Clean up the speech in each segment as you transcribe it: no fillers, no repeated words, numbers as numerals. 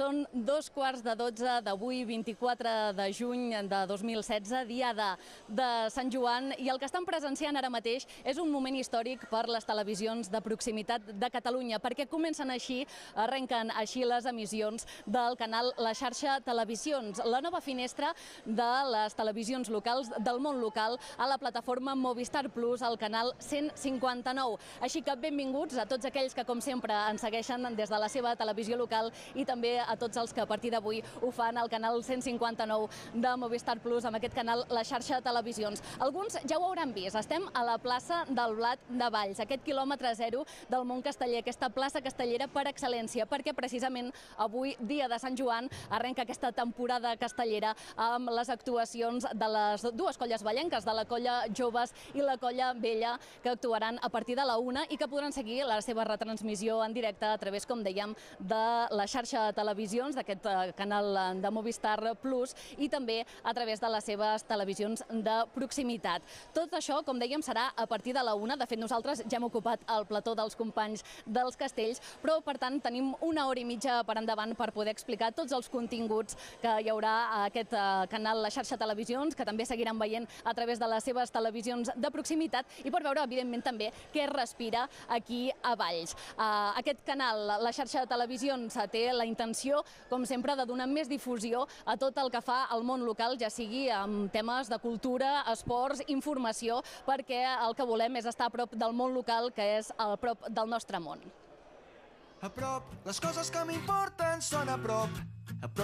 Són 2:15 d'avui, 24 de juny de 2016, diada de Sant Joan, i el que estan presenciant ara mateix és un moment històric per les televisions de proximitat de Catalunya, perquè comencen així, arrenquen així les emissions del canal La Xarxa Televisions, la nova finestra de les televisions locals del món local a la plataforma Movistar Plus, al canal 159. Així que benvinguts a tots aquells que, com sempre, ens segueixen des de la seva televisió local i també a tots els que a partir d'avui ho fan al canal 159 de Movistar Plus, amb aquest canal La Xarxa Televisions. Alguns ja ho hauran vist, estem a la plaça del Blat de Valls, aquest quilòmetre zero del món casteller, aquesta plaça castellera per excel·lència, perquè precisament avui, dia de Sant Joan, arrenca aquesta temporada castellera amb les actuacions de les dues colles vallenques, de la colla Joves i la colla Vella, que actuaran a partir de la 1 i que podran seguir la seva retransmissió en directe a través, com dèiem, de la xarxa Televisions, d'aquest canal de Movistar Plus, i també a través de les seves televisions de proximitat. Tot això, com dèiem, serà a partir de la 1. De fet, nosaltres ja hem ocupat el plató dels companys dels Castells, però, per tant, tenim una hora i mitja per endavant per poder explicar tots els continguts que hi haurà a aquest canal La Xarxa Televisions, que també seguiran veient a través de les seves televisions de proximitat, i per veure, evidentment, també què es respira aquí a Valls. Aquest canal, La Xarxa Televisions, té la intenció, com sempre, de donar més difusió a tot el que fa al món local, ja sigui amb temes de cultura, esports, informació, perquè el que volem és estar a prop del món local, que és a prop del nostre món. A prop, les coses que m'importen són a prop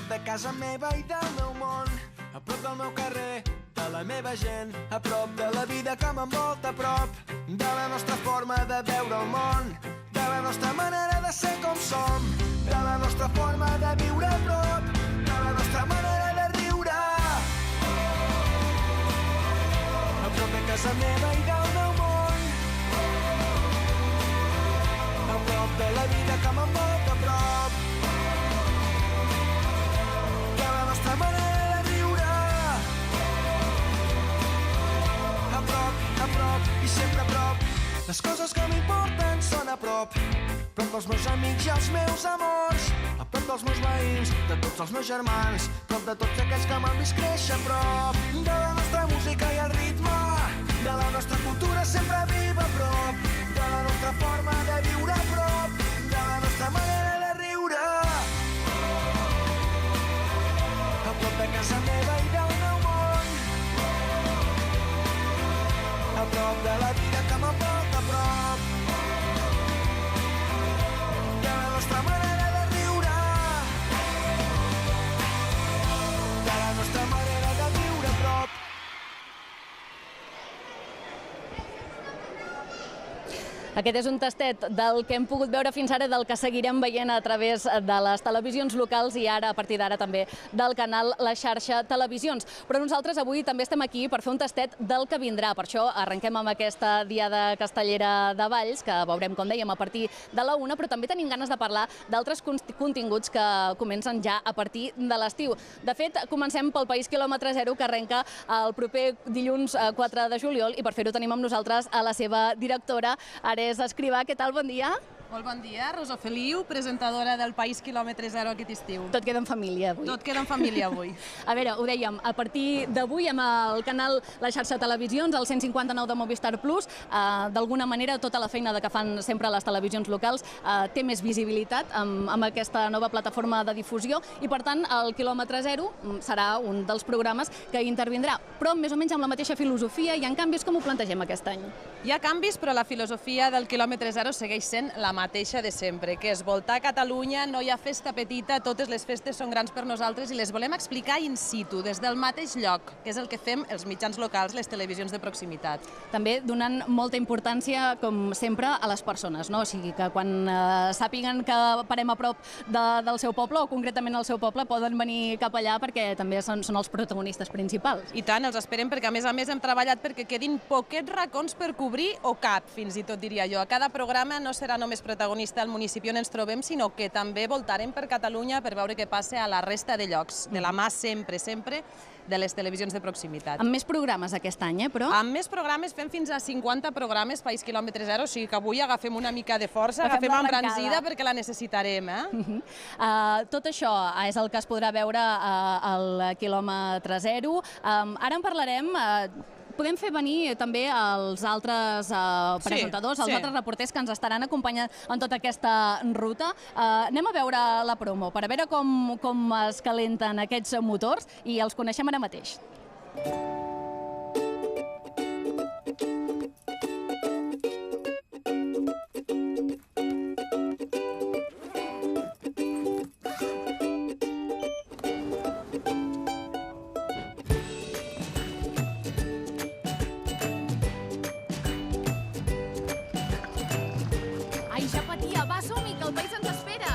de casa meva i del meu món, a prop del meu carrer, de la meva gent, a prop de la vida que m'envolta, a prop de la nostra forma de veure el món, de la nostra manera de ser com som, de la nostra forma de viure a prop, de la nostra manera de riure. A prop de casa meva i del meu món, a prop de la vida que m'envolta, a prop de la nostra manera de riure. A prop i sempre a prop. Les coses que m'importen són a prop dels meus amics i els meus amors, a prop dels meus veïns, de tots els meus germans, a prop de tots aquells que m'han vist créixer, a prop de la nostra música i el ritme, de la nostra cultura sempre viva, a prop de la nostra forma de viure, a prop de la nostra manera de riure. A prop de casa meva i del meu món, a prop de la vida que m'envolta, a prop de la nostra manera de riure, de la nostra manera de viure, a prop. Aquest és un tastet del que hem pogut veure fins ara, del que seguirem veient a través de les televisions locals i ara, a partir d'ara, també del canal La Xarxa Televisions. Però nosaltres avui també estem aquí per fer un tastet del que vindrà. Per això arrenquem amb aquesta diada castellera de Valls, que veurem, com dèiem, a partir de la 1, però també tenim ganes de parlar d'altres continguts que comencen ja a partir de l'estiu. De fet, comencem pel País quilòmetre zero, que arrenca el proper dilluns 4 de juliol, i per fer-ho tenim amb nosaltres a la seva directora, Ares Escrivà. Què tal? Bon dia. Molt bon dia, Rosa Feliu, presentadora del País quilòmetre zero aquest estiu. Tot queda en família avui. Tot queda en família avui. A veure, ho dèiem, a partir d'avui amb el canal La Xarxa Televisions, el 159 de Movistar Plus, d'alguna manera tota la feina que fan sempre les televisions locals té més visibilitat amb aquesta nova plataforma de difusió, i per tant el quilòmetre zero serà un dels programes que intervindrà, però més o menys amb la mateixa filosofia. Hi ha canvis? Com ho plantegem aquest any? Hi ha canvis, però la filosofia del quilòmetre zero segueix sent la mateixa de sempre, que és voltar Catalunya, no hi ha festa petita, totes les festes són grans per nosaltres i les volem explicar in situ, des del mateix lloc, que és el que fem els mitjans locals, les televisions de proximitat. També donant molta importància, com sempre, a les persones, no? O sigui que quan sàpiguen que parem a prop del seu poble, o concretament al seu poble, poden venir cap allà perquè també són els protagonistes principals. I tant, els esperem, perquè a més hem treballat perquè quedin poquets racons per cobrir, o cap, fins i tot diria jo. A cada programa no serà només protagonista el municipi on ens trobem, sinó que també voltarem per Catalunya per veure què passa a la resta de llocs, de la mà sempre de les televisions de proximitat. Amb més programes aquest any, però? Amb més programes, fem fins a 50 programes País Quilòmetre Zero, o sigui que avui agafem una mica de força, Agafem agafem l'arrencada. embranzida perquè la necessitarem. Tot això és el que es podrà veure al quilòmetre zero. Ara en parlarem. Podem fer venir també els altres presentadors, els altres reporters que ens estaran acompanyant en tota aquesta ruta. Anem a veure la promo per a veure com es calenten aquests motors i els coneixem ara mateix. Ai, ja patia, va, som-hi, que el país ens espera!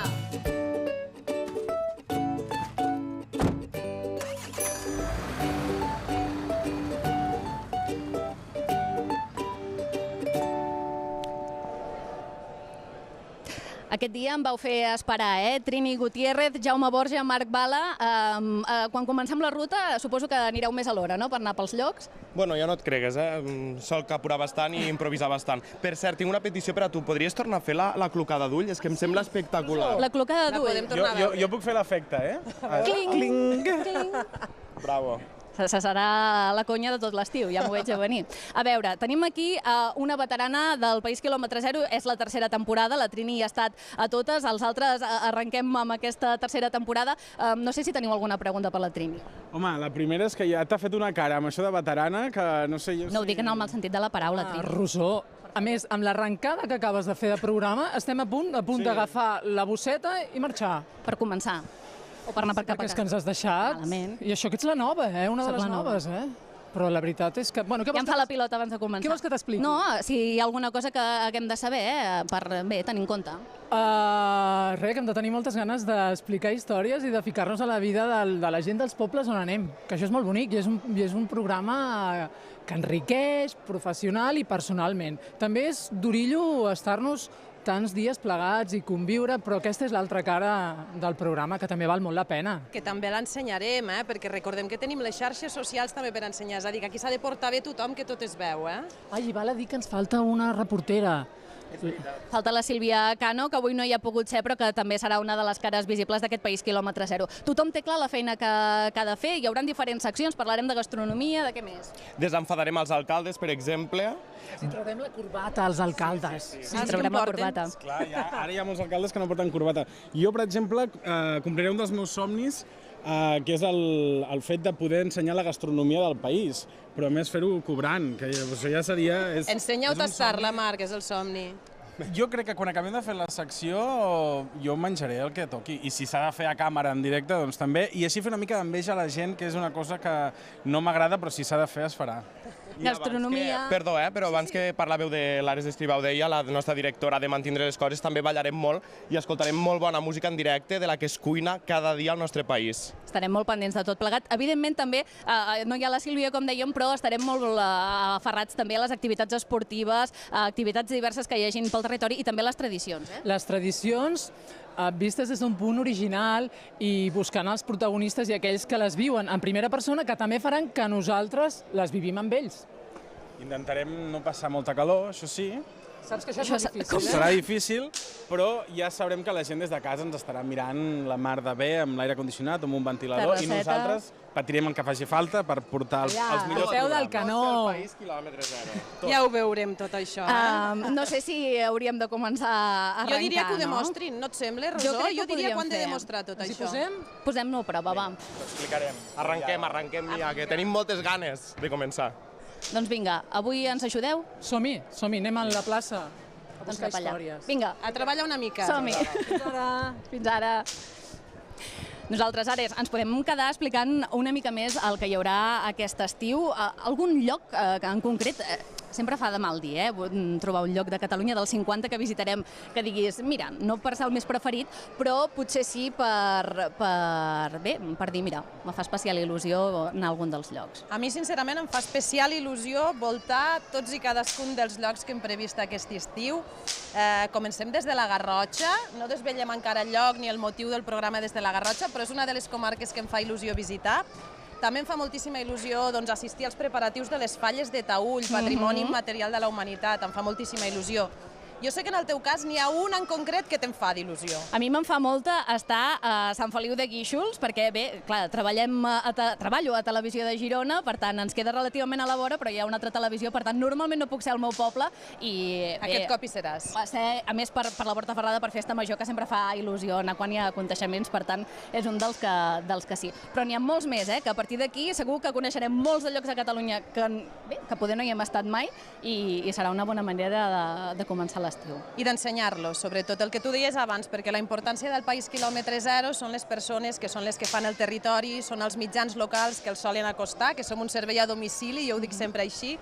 Aquest dia em vau fer esperar, Trini Gutiérrez, Jaume Borja, Marc Bala. Quan comencem la ruta, suposo que anireu més a l'hora, no?, per anar pels llocs. Bueno, ja no et cregues, Sol apurar bastant i improvisar bastant. Per cert, tinc una petició per a tu. Podries tornar a fer la clocada d'ull? És que em sembla espectacular. La clocada d'ull. podem tornar a veure. Jo puc fer l'efecte, Cling! Cling! Bravo. Serà la conya de tot l'estiu, ja m'ho veig a venir. A veure, tenim aquí una veterana del País Quilòmetre Zero, és la tercera temporada, la Trini hi ha estat a totes, els altres arrenquem amb aquesta tercera temporada. No sé si teniu alguna pregunta per la Trini. Home, la primera és que ja t'ha fet una cara amb això de veterana que no sé jo... No ho dic en el mal sentit de la paraula, Trini. Rosó, a més, amb l'arrencada que acabes de fer de programa, estem a punt d'agafar la bosseta i marxar. Per començar. O per anar per cap a Perquè és que ens has deixat. Malament. I això que ets la nova, una de Soc les la nova. noves, Però la veritat és que... Bueno, Ja em fa la pilota abans de començar. Què vols que t'expliqui? No, si hi ha alguna cosa que haguem de saber, per bé tenir en compte. Res, que hem de tenir moltes ganes d'explicar històries i de ficar-nos a la vida de la gent dels pobles on anem, que això és molt bonic i és un programa que enriqueix professional i personalment. També és d'orillo estar-nos tants dies plegats i conviure, però aquesta és l'altra cara del programa, que també val molt la pena. Que també l'ensenyarem, perquè recordem que tenim les xarxes socials també per ensenyar, és a dir, que aquí s'ha de portar bé tothom que tot es veu, Ai, i val a dir que ens falta una reportera. Falta la Sílvia Cano, que avui no hi ha pogut ser, però que també serà una de les cares visibles d'aquest País Quilòmetre Zero. Tothom té clar la feina que ha de fer, hi haurà diferents seccions, parlarem de gastronomia, de què més? Desenfadarem els alcaldes, per exemple. Si trobem la corbata als alcaldes. Sí, traurem la corbata. Clar, ara hi ha molts alcaldes que no porten corbata. Jo, per exemple, compliré un dels meus somnis, que és el fet de poder ensenyar la gastronomia del país, però a més fer-ho cobrant, que això ja seria... Ensenya-ho a tastar-la, Marc, és el somni. Jo crec que quan acabem de fer la secció jo menjaré el que toqui, i si s'ha de fer a càmera en directe, doncs també, i així fer una mica d'enveja a la gent, que és una cosa que no m'agrada, però si s'ha de fer es farà. Gastronomia... Perdó, però abans que parlàveu de l'Ares Escrivà, ho deia, la nostra directora de Mantindre les Coses, també ballarem molt i escoltarem molt bona música en directe de la que es cuina cada dia al nostre país. Estarem molt pendents de tot plegat. Evidentment, també, no hi ha la Sílvia, com dèiem, però estarem molt aferrats també a les activitats esportives, activitats diverses que hi hagin pel territori i també les tradicions. Les tradicions vistes des d'un punt original i buscant els protagonistes i aquells que les viuen en primera persona, que també faran que nosaltres les vivim amb ells. Intentarem no passar molta calor, això sí. Saps que això és molt difícil, Serà difícil, però ja sabrem que la gent des de casa ens estarà mirant la mar de bé amb l'aire condicionat, amb un ventilador, i Terrasseta. nosaltres patirem el que faci falta per portar els millors Al peu del canó. País Quilòmetre Zero. Ja ho veurem, tot això. No sé si hauríem de començar a arrencar, Jo diria que ho no? demostrin, no et sembla, Rosó? Jo crec que Jo diria podríem que ho han de fer. demostrar tot Ens hi això. posem? Posem-nos a prova, va. T'ho explicarem. Arrenquem ja, que tenim moltes ganes de començar. Doncs vinga, avui ens ajudeu? Som-hi, anem a la plaça a Doncs buscar cap allà. històries. Vinga, A treballar una mica. som-hi. Fins ara. Fins ara. Nosaltres, Ares, ens podem quedar explicant una mica més el que hi haurà aquest estiu. Algun lloc en concret, sempre fa de mal dir, trobar un lloc de Catalunya dels 50 que visitarem, que diguis, mira, no per ser el més preferit, però potser sí per dir, mira, me fa especial il·lusió anar a algun dels llocs. A mi, sincerament, em fa especial il·lusió voltar tots i cadascun dels llocs que hem previst aquest estiu. Comencem des de la Garrotxa, no desvetllem encara el lloc ni el motiu del programa des de la Garrotxa, però és una de les comarques que em fa il·lusió visitar. També em fa moltíssima il·lusió assistir als preparatius de les falles de Taüll, Patrimoni Immaterial de la Humanitat, em fa moltíssima il·lusió. Jo sé que en el teu cas n'hi ha un en concret que te'n fa d'il·lusió. A mi me'n fa molta estar a Sant Feliu de Guíxols, perquè bé, clar, treballo a Televisió de Girona, per tant ens queda relativament a la vora, però hi ha una altra televisió, per tant normalment no puc ser al meu poble i bé, Aquest cop hi seràs. va ser, a més, per la Portaferrada, per Festa Major, que sempre fa il·lusió anar quan hi ha aconteixements, per tant és un dels que sí. Però n'hi ha molts més, que a partir d'aquí segur que coneixerem molts de llocs a Catalunya que poder no hi hem estat mai i serà una bona manera de començar l'estiu. I d'ensenyar-los, sobretot el que tu deies abans, perquè la importància del País quilòmetre zero són les persones que són les que fan el territori, són els mitjans locals que els solen acostar, que som un servei a domicili, jo ho dic sempre així,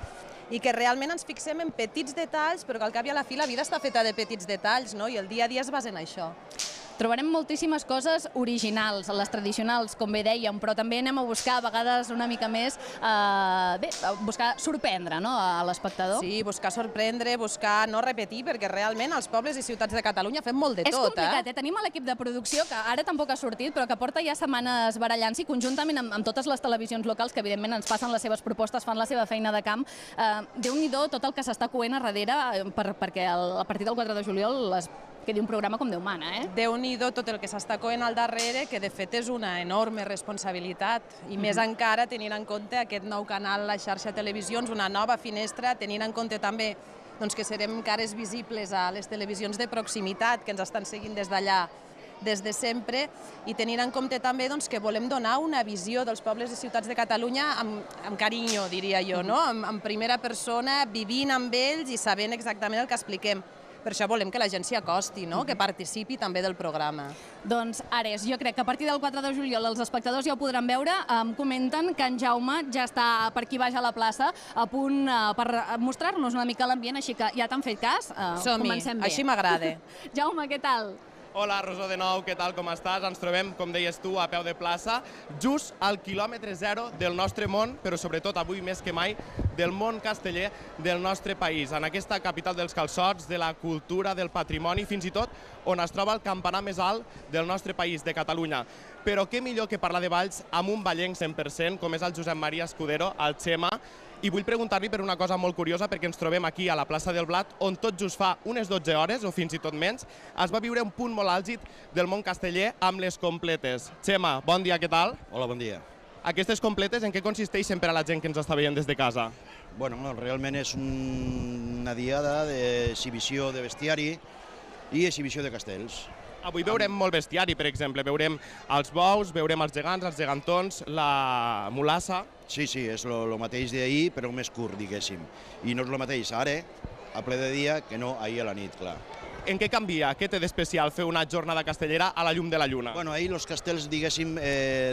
i que realment ens fixem en petits detalls, però que al cap i a la fi la vida està feta de petits detalls, no? I el dia a dia es basa en això. Trobarem moltíssimes coses originals, les tradicionals, com bé dèiem, però també anem a buscar a vegades una mica més, buscar sorprendre a l'espectador. Sí, buscar sorprendre, buscar no repetir, perquè realment als pobles i ciutats de Catalunya fem molt de tot. És complicat, Tenim l'equip de producció, que ara tampoc ha sortit, però que porta ja setmanes barallant-s'hi conjuntament amb totes les televisions locals, que evidentment ens passen les seves propostes, fan la seva feina de camp. Déu-n'hi-do tot el que s'està coent a darrere, perquè a partir del 4 de juliol quedi un programa com Déu mana, Déu-n'hi-do tot el que s'està coent al darrere, que de fet és una enorme responsabilitat, i més encara tenint en compte aquest nou canal, la xarxa Televisions, una nova finestra, tenint en compte també que serem cares visibles a les televisions de proximitat, que ens estan seguint des d'allà des de sempre, i tenint en compte també que volem donar una visió dels pobles i ciutats de Catalunya amb carinyo, diria jo, en primera persona, vivint amb ells i sabent exactament el que expliquem. Per això volem que la gent s'hi acosti, que participi també del programa. Doncs, Ares, jo crec que a partir del 4 de juliol els espectadors ja ho podran veure. Em comenten que en Jaume ja està per aquí baix a la plaça, a punt per mostrar-nos una mica l'ambient, així que ja t'han fet cas. Comencem bé. Així m'agrada. Jaume, què tal? Hola, Rosó, de nou, què tal, com estàs? Ens trobem, com deies tu, a peu de plaça, just al quilòmetre zero del nostre món, però sobretot avui més que mai, del món casteller del nostre país, en aquesta capital dels calçots, de la cultura, del patrimoni, fins i tot on es troba el campanar més alt del nostre país, de Catalunya. Però què millor que parlar de balls amb un ballenc 100%, com és el Josep Maria Escudero, el Xema, i vull preguntar-li per una cosa molt curiosa, perquè ens trobem aquí a la plaça del Blat, on tot just fa unes 12 hores, o fins i tot menys, es va viure un punt molt àlgid del món casteller amb les completes. Xema, bon dia, què tal? Hola, bon dia. Aquestes completes en què consisteixen per a la gent que ens està veient des de casa? Bueno, realment és una diada d'exhibició de bestiari i exhibició de castells. Avui veurem molt bestiari, per exemple. Veurem els bous, veurem els gegants, els gegantons, la mulassa. Sí, és el mateix d'ahir, però més curt, diguéssim. I no és el mateix ara, a ple de dia, que no ahir a la nit, clar. En què canvia? Què té d'especial fer una jornada castellera a la llum de la lluna? Bueno, ahir els castells, diguéssim,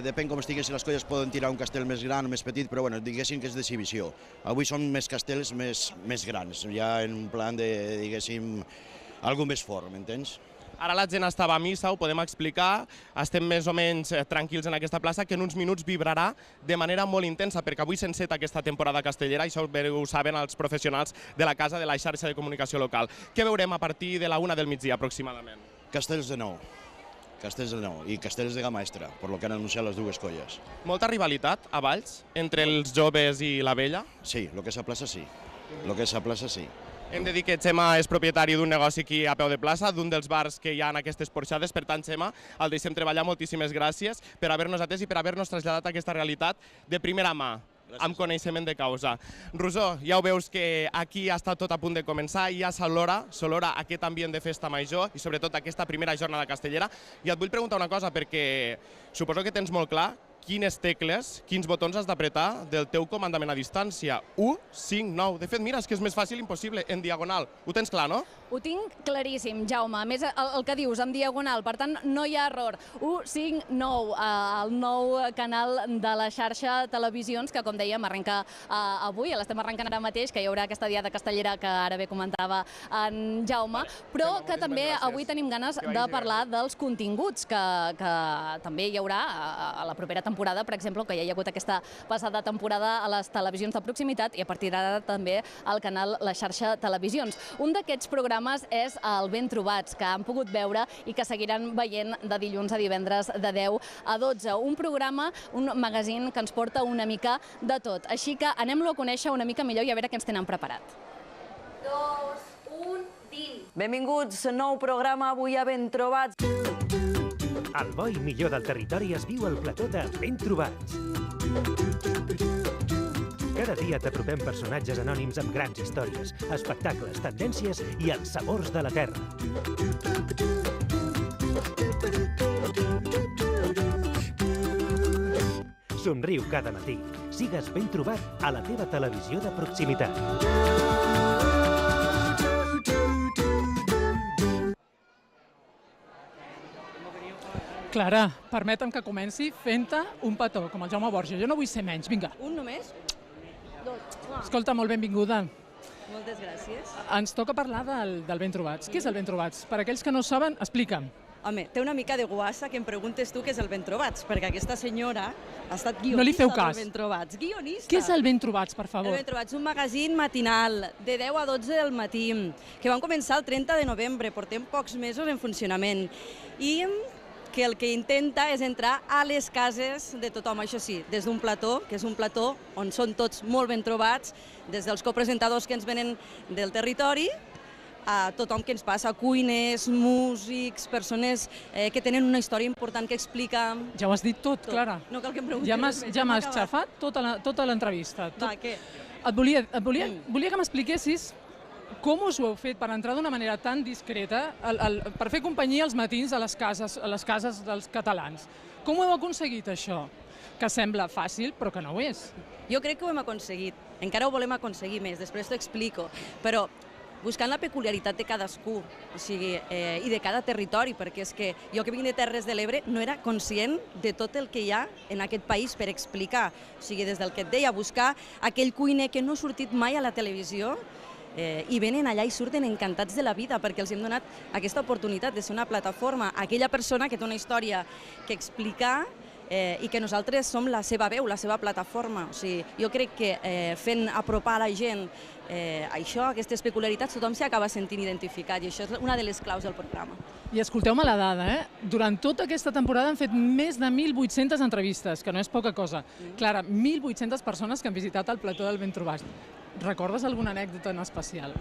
depèn com estiguessin les coses, poden tirar un castell més gran o més petit, però bueno, diguéssim que és d'exhibició. Avui són més castells més grans, ja en un plan de, diguéssim, algo més fort, m'entens? Ara la gent estava a missa, ho podem explicar, estem més o menys tranquils en aquesta plaça, que en uns minuts vibrarà de manera molt intensa, perquè avui s'enceta aquesta temporada castellera, això ho saben els professionals de la casa de la xarxa de comunicació local. Què veurem a partir de la 1 del migdia, aproximadament? Castells de nou i castells de gamma extra, per lo que han anunciat les dues colles. Molta rivalitat a Valls entre els joves i la vella? Sí, el que és a plaça sí. Hem de dir que Xema és propietari d'un negoci aquí a peu de plaça, d'un dels bars que hi ha en aquestes porxades. Per tant, Xema, el deixem treballar. Moltíssimes gràcies per haver-nos atès i per haver-nos traslladat aquesta realitat de primera mà, amb coneixement de causa. Rosó, ja ho veus que aquí està tot a punt de començar, ja s'olora aquest ambient de festa major i sobretot aquesta primera jornada castellera. I et vull preguntar una cosa, perquè suposo que tens molt clar quines tecles, quins botons has d'apretar del teu comandament a distància. 1, 5, 9... De fet, mira, és que és més fàcil impossible, en diagonal. Ho tens clar, no? Ho tinc claríssim, Jaume. A més, el que dius, en diagonal, per tant, no hi ha error. 1, 5, 9, el nou canal de la xarxa Televisions, que, com dèiem, arrenca avui, l'estem arrencant ara mateix, que hi haurà aquesta diada castellera que ara bé comentava en Jaume, però que també avui tenim ganes de parlar dels continguts que també hi haurà a la propera temporada, per exemple, que ja hi ha hagut aquesta passada temporada a les televisions de proximitat i a partir d'ara també al canal La Xarxa Televisions. Un d'aquests programes programes és el Ben Trobats, que han pogut veure i que seguiran veient de dilluns a divendres de 10 a 12. Un programa, un magazín que ens porta una mica de tot. Així que anem-lo a conèixer una mica millor i a veure què ens tenen preparat. 2, 1, dins. Benvinguts, nou programa avui a Ben Trobats. El bo i millor del territori es viu al plató de Ben Trobats. Cada dia t'apropem personatges anònims amb grans històries, espectacles, tendències i els sabors de la terra. Somriu cada matí. Sigues Ben Trobat a la teva televisió de proximitat. Clara, permetem que comenci fent-te un petó, com el Jaume Borja. Jo no vull ser menys, vinga. Un només? Escolta, molt benvinguda. Moltes gràcies. Ens toca parlar del Ben Trobats. Què és el Ben Trobats? Per aquells que no saben, explica'm. Home, té una mica de guassa que em preguntes tu què és el Ben Trobats, perquè aquesta senyora ha estat No li feu guionista cas. del Ben Trobats. Guionista. Què és el Ben Trobats, per El favor? Ben Trobats, un magazín matinal de 10 a 12 del matí, que vam començar el 30 de novembre, portem pocs mesos en funcionament, i que el que intenta és entrar a les cases de tothom, això sí, des d'un plató, que és un plató on són tots molt ben trobats, des dels copresentadors que ens venen del territori, a tothom que ens passa, cuiners, músics, persones que tenen una història important que explica... Ja ho has dit tot, Clara. No cal que em preguntis Ja res més, m'has hem acabat. xafat tota l'entrevista. Va, què? Volia que m'expliquessis com us ho heu fet per entrar d'una manera tan discreta, per fer companyia als matins a les cases dels catalans. Com ho heu aconseguit, això? Que sembla fàcil, però que no ho és. Jo crec que ho hem aconseguit. Encara ho volem aconseguir més, després t'ho explico. Però buscant la peculiaritat de cadascú, o sigui, i de cada territori, perquè és que jo que vinc de Terres de l'Ebre no era conscient de tot el que hi ha en aquest país per explicar. O sigui, des del que et deia, buscar aquell cuiner que no ha sortit mai a la televisió, i venen allà i surten encantats de la vida perquè els hem donat aquesta oportunitat de ser una plataforma, aquella persona que té una història que explicar i que nosaltres som la seva veu, la seva plataforma. O sigui, jo crec que fent apropar a la gent això, aquestes peculiaritats, tothom s'hi acaba sentint identificat i això és una de les claus del programa. I escolteu-me la dada, Durant tota aquesta temporada han fet més de 1.800 entrevistes, que no és poca cosa. Clara, 1.800 persones que han visitat el plató del Ben Trobats. Recordes alguna anècdota en especial?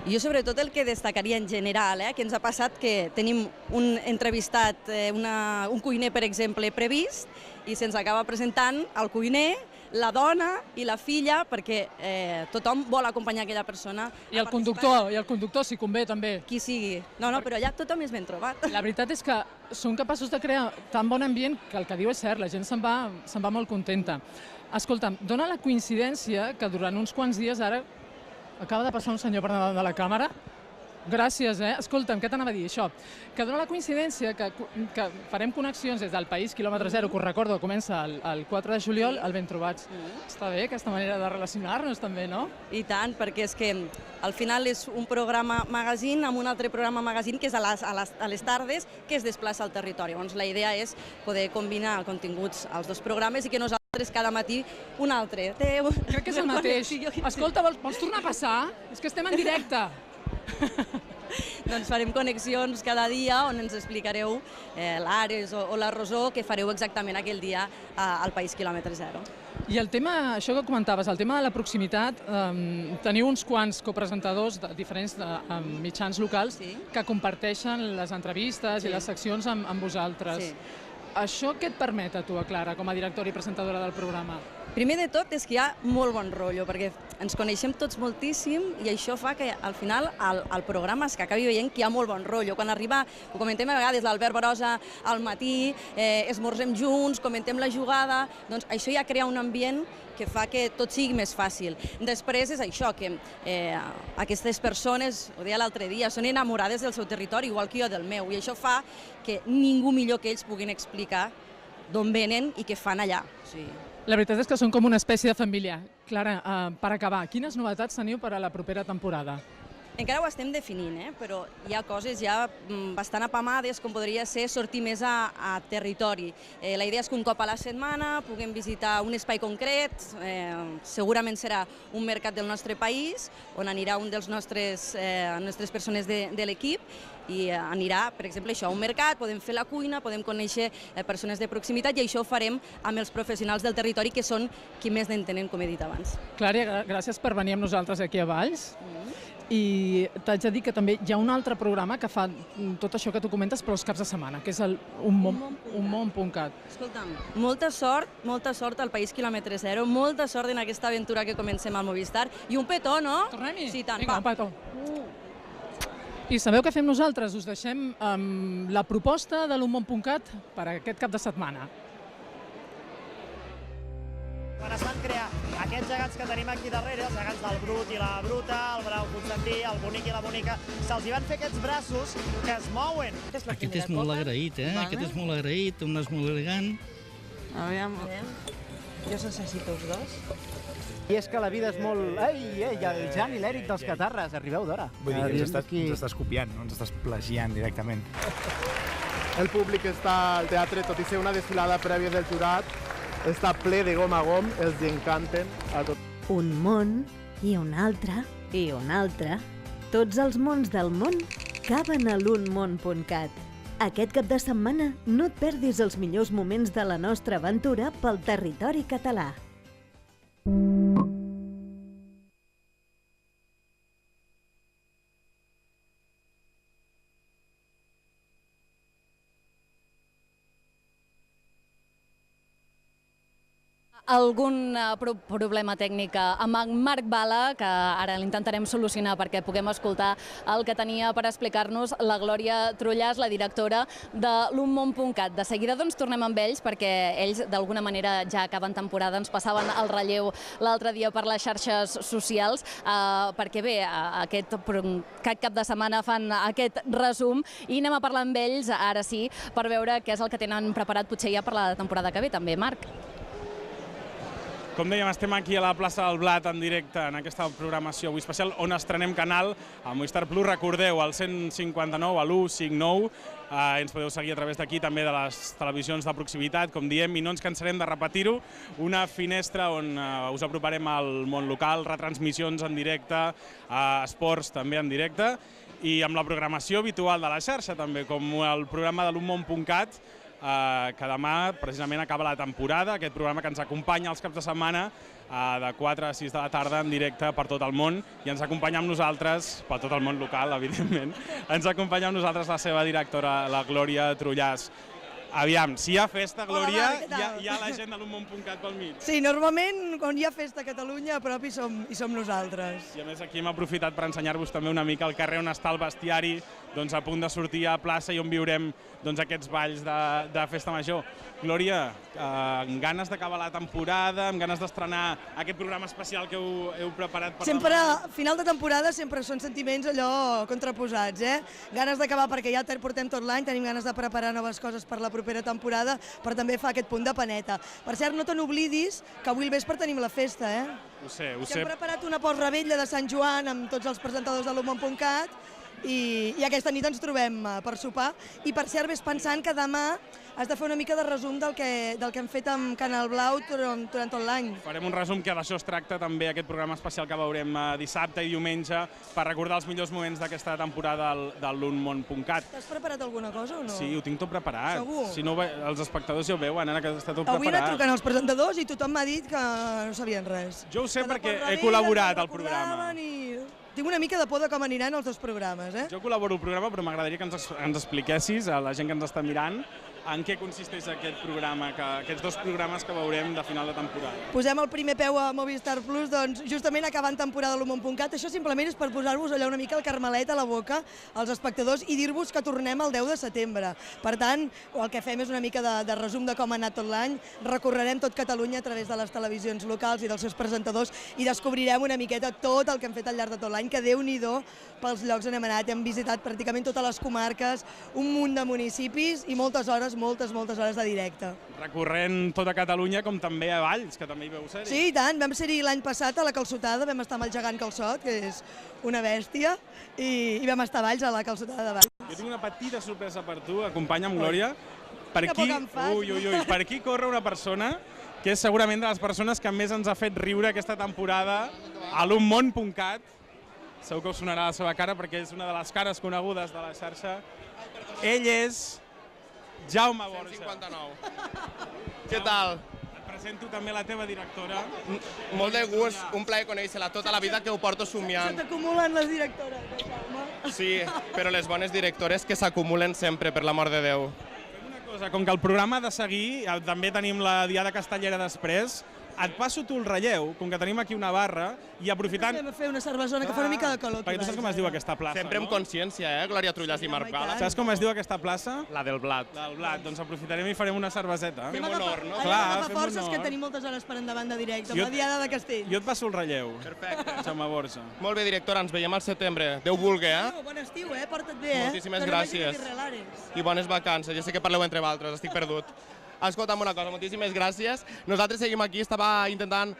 Jo sobretot el que destacaria en general, que ens ha passat que tenim un entrevistat, un cuiner, per exemple, previst, i se'ns acaba presentant el cuiner, la dona i la filla, perquè tothom vol acompanyar aquella persona. I el conductor, si convé, també. Qui sigui. No, però allà tothom és ben trobat. La veritat és que són capaços de crear tan bon ambient que el que diu és cert, la gent se'n va molt contenta. Escolta'm, dona la coincidència que durant uns quants dies ara acaba de passar un senyor per davant de la càmera. Gràcies, Escolta'm, què t'anava a dir, això? Que dona la coincidència que farem connexions des del País quilòmetre zero, que us recordo, comença el 4 de juliol, al Ben Trobats. Està bé aquesta manera de relacionar-nos també, no? I tant, perquè és que al final és un programa magazín amb un altre programa magazín que és a les tardes, que es desplaça al territori. Llavors la idea és poder combinar continguts als dos programes i que nosaltres cada matí un altre. Crec que és el mateix. Escolta, vols tornar a passar? És que estem en directe. Doncs farem connexions cada dia on ens explicareu l'Ares o la Rosó que fareu exactament aquell dia al País quilòmetre zero. I el tema, això que comentaves, el tema de la proximitat, teniu uns quants copresentadors de diferents mitjans locals que comparteixen les entrevistes i les seccions amb vosaltres. Això què et permet a tu, Clara, com a directora i presentadora del programa? Primer de tot és que hi ha molt bon rotllo, perquè ens coneixem tots moltíssim i això fa que al final el programa es que acabi veient que hi ha molt bon rotllo. Quan arriba, ho comentem a vegades, l'Albert Barosa al matí, esmorzem junts, comentem la jugada, doncs això ja crea un ambient que fa que tot sigui més fàcil. Després és això, que aquestes persones, ho deia l'altre dia, són enamorades del seu territori, igual que jo del meu, i això fa que ningú millor que ells puguin explicar d'on venen i què fan allà. La veritat és que són com una espècie de família. Clara, per acabar, quines novetats teniu per a la propera temporada? Encara ho estem definint, però hi ha coses ja bastant apamades, com podria ser sortir més a territori. La idea és que un cop a la setmana puguem visitar un espai concret, segurament serà un mercat del nostre país, on anirà un dels nostres persones de l'equip, i anirà, per exemple, això, a un mercat, podem fer la cuina, podem conèixer persones de proximitat, i això ho farem amb els professionals del territori, que són qui més n'entenen, com he dit abans. Clària, gràcies per venir amb nosaltres aquí a Valls. I t'haig de dir que també hi ha un altre programa que fa tot això que tu comentes, però els caps de setmana, que és el unmón.cat. Escolta'm, molta sort al País Quilòmetre Zero, molta sort en aquesta aventura que comencem al Movistar, i un petó, no? Tornem-hi? Sí, tant. Vinga, un petó. I sabeu què fem nosaltres? Us deixem amb la proposta de l'unmón.cat per aquest cap de setmana. Quan es van crear aquests gegants que tenim aquí darrere, els gegants del Brut i la Bruta, el Brau Constantí, el Bonic i la Bonica, se'ls van fer aquests braços que es mouen. Aquest és molt agraït, Aquest és molt agraït, un és molt elegant. Aviam. Jo necessito els dos. I és que la vida és molt... Ei, el Jan i l'Eric dels Catarres, arribeu d'hora. Vull dir, ens estàs copiant, no ens estàs plagiant directament. El públic està al teatre, tot i ser una desfilada prèvia del jurat, està ple de gom a gom, els encanten a tot. Un món i un altre i un altre. Tots els mons del món caben a l'unmón.cat. Aquest cap de setmana no et perdis els millors moments de la nostra aventura pel territori català. Algun problema tècnic amb en Marc Bala, que ara l'intentarem solucionar perquè puguem escoltar el que tenia per explicar-nos la Glòria Trullàs, la directora de l'unmón.cat. De seguida doncs tornem amb ells perquè ells d'alguna manera ja acaben temporada, ens passaven el relleu l'altre dia per les xarxes socials, perquè bé, aquest cap de setmana fan aquest resum i anem a parlar amb ells, ara sí, per veure què és el que tenen preparat potser ja per la temporada que ve també, Marc. Com dèiem, estem aquí a la plaça del Blat en directe en aquesta programació avui especial on estrenem canal a Movistar Plus. Recordeu, al 159, a l'159, ens podeu seguir a través d'aquí, també de les televisions de proximitat, com diem, i no ens cansarem de repetir-ho, una finestra on us aproparem al món local, retransmissions en directe, esports també en directe, i amb la programació habitual de la xarxa també, com el programa de l'unmón.cat, que demà precisament acaba la temporada, aquest programa que ens acompanya els caps de setmana de 4 a 6 de la tarda en directe per tot el món, i ens acompanya amb nosaltres, per tot el món local, evidentment, ens acompanya amb nosaltres la seva directora, la Glòria Trullàs. Aviam, si hi ha festa, Glòria, hi ha la gent de l'unmón.cat pel mig. Sí, normalment quan hi ha festa a Catalunya a prop hi som nosaltres. I a més aquí hem aprofitat per ensenyar-vos també una mica el carrer on està el bestiari, doncs a punt de sortir a plaça i on viurem aquests balls de festa major. Glòria, amb ganes d'acabar la temporada, amb ganes d'estrenar aquest programa especial que heu preparat per... Sempre, a final de temporada, sempre són sentiments allò contraposats, Ganes d'acabar perquè ja portem tot l'any, tenim ganes de preparar noves coses per la propera temporada, però també fa aquest punt de paneta. Per cert, no te n'oblidis que avui al vespre tenim la festa, Ho sé. Hem preparat una postrebetlla de Sant Joan amb tots els presentadors de l'unmón.cat i aquesta nit ens trobem per sopar. I per cert, ves pensant que demà has de fer una mica de resum del que hem fet amb Canal Blau durant tot l'any. Farem un resum, que d'això es tracta també aquest programa especial que veurem dissabte i diumenge per recordar els millors moments d'aquesta temporada de l'unmón.cat. T'has preparat alguna cosa o no? Sí, ho tinc tot preparat. Segur? Si no, els espectadors ja ho veuen, ara que està tot preparat. Avui he anat trucant als presentadors i tothom m'ha dit que no sabien res. Jo ho sé perquè he col·laborat al programa. Tinc una mica de por de com aniran els dos programes, Jo col·laboro al programa, però m'agradaria que ens expliquessis, a la gent que ens està mirant, en què consisteix aquest programa, aquests dos programes que veurem de final de temporada. Posem el primer peu a Movistar Plus, doncs justament acabant temporada a l'unmón.cat. Això simplement és per posar-vos allà una mica el carmelet a la boca als espectadors i dir-vos que tornem el 10 de setembre. Per tant, el que fem és una mica de resum de com ha anat tot l'any, recorrerem tot Catalunya a través de les televisions locals i dels seus presentadors i descobrirem una miqueta tot el que hem fet al llarg de tot l'any, que Déu-n'hi-do pels llocs on hem anat. Hem visitat pràcticament totes les comarques, un munt de municipis i moltes hores moltes hores de directe. Recorrent tota Catalunya, com també a Valls, que també hi veu ser-hi. Sí, i tant. Vam ser-hi l'any passat a la Calçotada, vam estar amb el gegant Calçot, que és una bèstia, i vam estar a Valls, a la Calçotada de Valls. Jo tinc una petita sorpresa per tu, acompanya'm, Glòria. Per Que aquí, poc em fas. per aquí corre una persona que és segurament de les persones que més ens ha fet riure aquesta temporada a l'unmón.cat. Segur que us sonarà la seva cara perquè és una de les cares conegudes de la xarxa. Ell és Jaume Borja. 159. Què tal? Et presento també la teva directora. Molt de gust, un plaer conèixer-la tota la vida que ho porto somiant. Se t'acumulen les directores, Jaume. Sí, però les bones directores que s'acumulen sempre, per l'amor de Déu. Com que el programa ha de seguir, també tenim la Diada Castellera després, et passo tu el relleu, com que tenim aquí una barra, i aprofitant... Anem a fer una cervesona que fa una mica de calor. Perquè tu saps com es diu aquesta plaça, Sempre amb consciència, Glòria Trullàs i Marc Bala. Saps com es diu aquesta plaça? La del blat. Del blat, doncs aprofitarem i farem una cerveseta. Fem honor, no? Anem a agafar forces que tenim moltes hores per endavant de directe, amb la Diada de Castell. Jo et passo el relleu. Perfecte. Jaume Borja. Molt bé, directora, ens veiem al setembre. Déu vulgui, Bon estiu, porta't bé, Moltíssimes gràcies. I bones vacances. Ja sé que parleu entre vosaltres, estic perdut. Escolta'm una cosa, moltíssimes gràcies. Nosaltres seguim aquí, estava intentant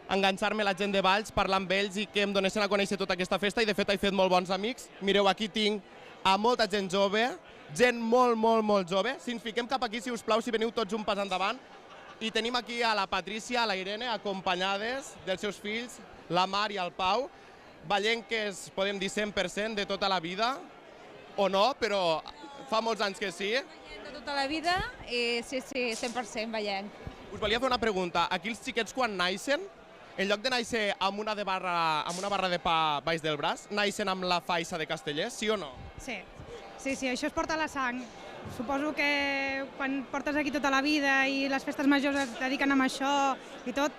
enganxar-me la gent de Valls, parlar amb ells i que em donessin a conèixer tota aquesta festa i de fet he fet molt bons amics. Mireu, aquí tinc a molta gent jove, gent molt jove. Si ens fiquem cap aquí, si us plau, si veniu tots un pas endavant. I tenim aquí a la Patrícia, a la Irene, acompanyades dels seus fills, la Mar i el Pau, vallenques, podem dir 100% de tota la vida, o no, però fa molts anys que sí. De tota la vida, sí, 100% vallenc. Us volia fer una pregunta. Aquí els xiquets quan naixen, en lloc de néixer amb una barra de pa baix del braç, naixen amb la faixa de Castellers, sí o no? Sí, això es porta a la sang. Suposo que quan portes aquí tota la vida i les festes majors es dediquen amb això i tot,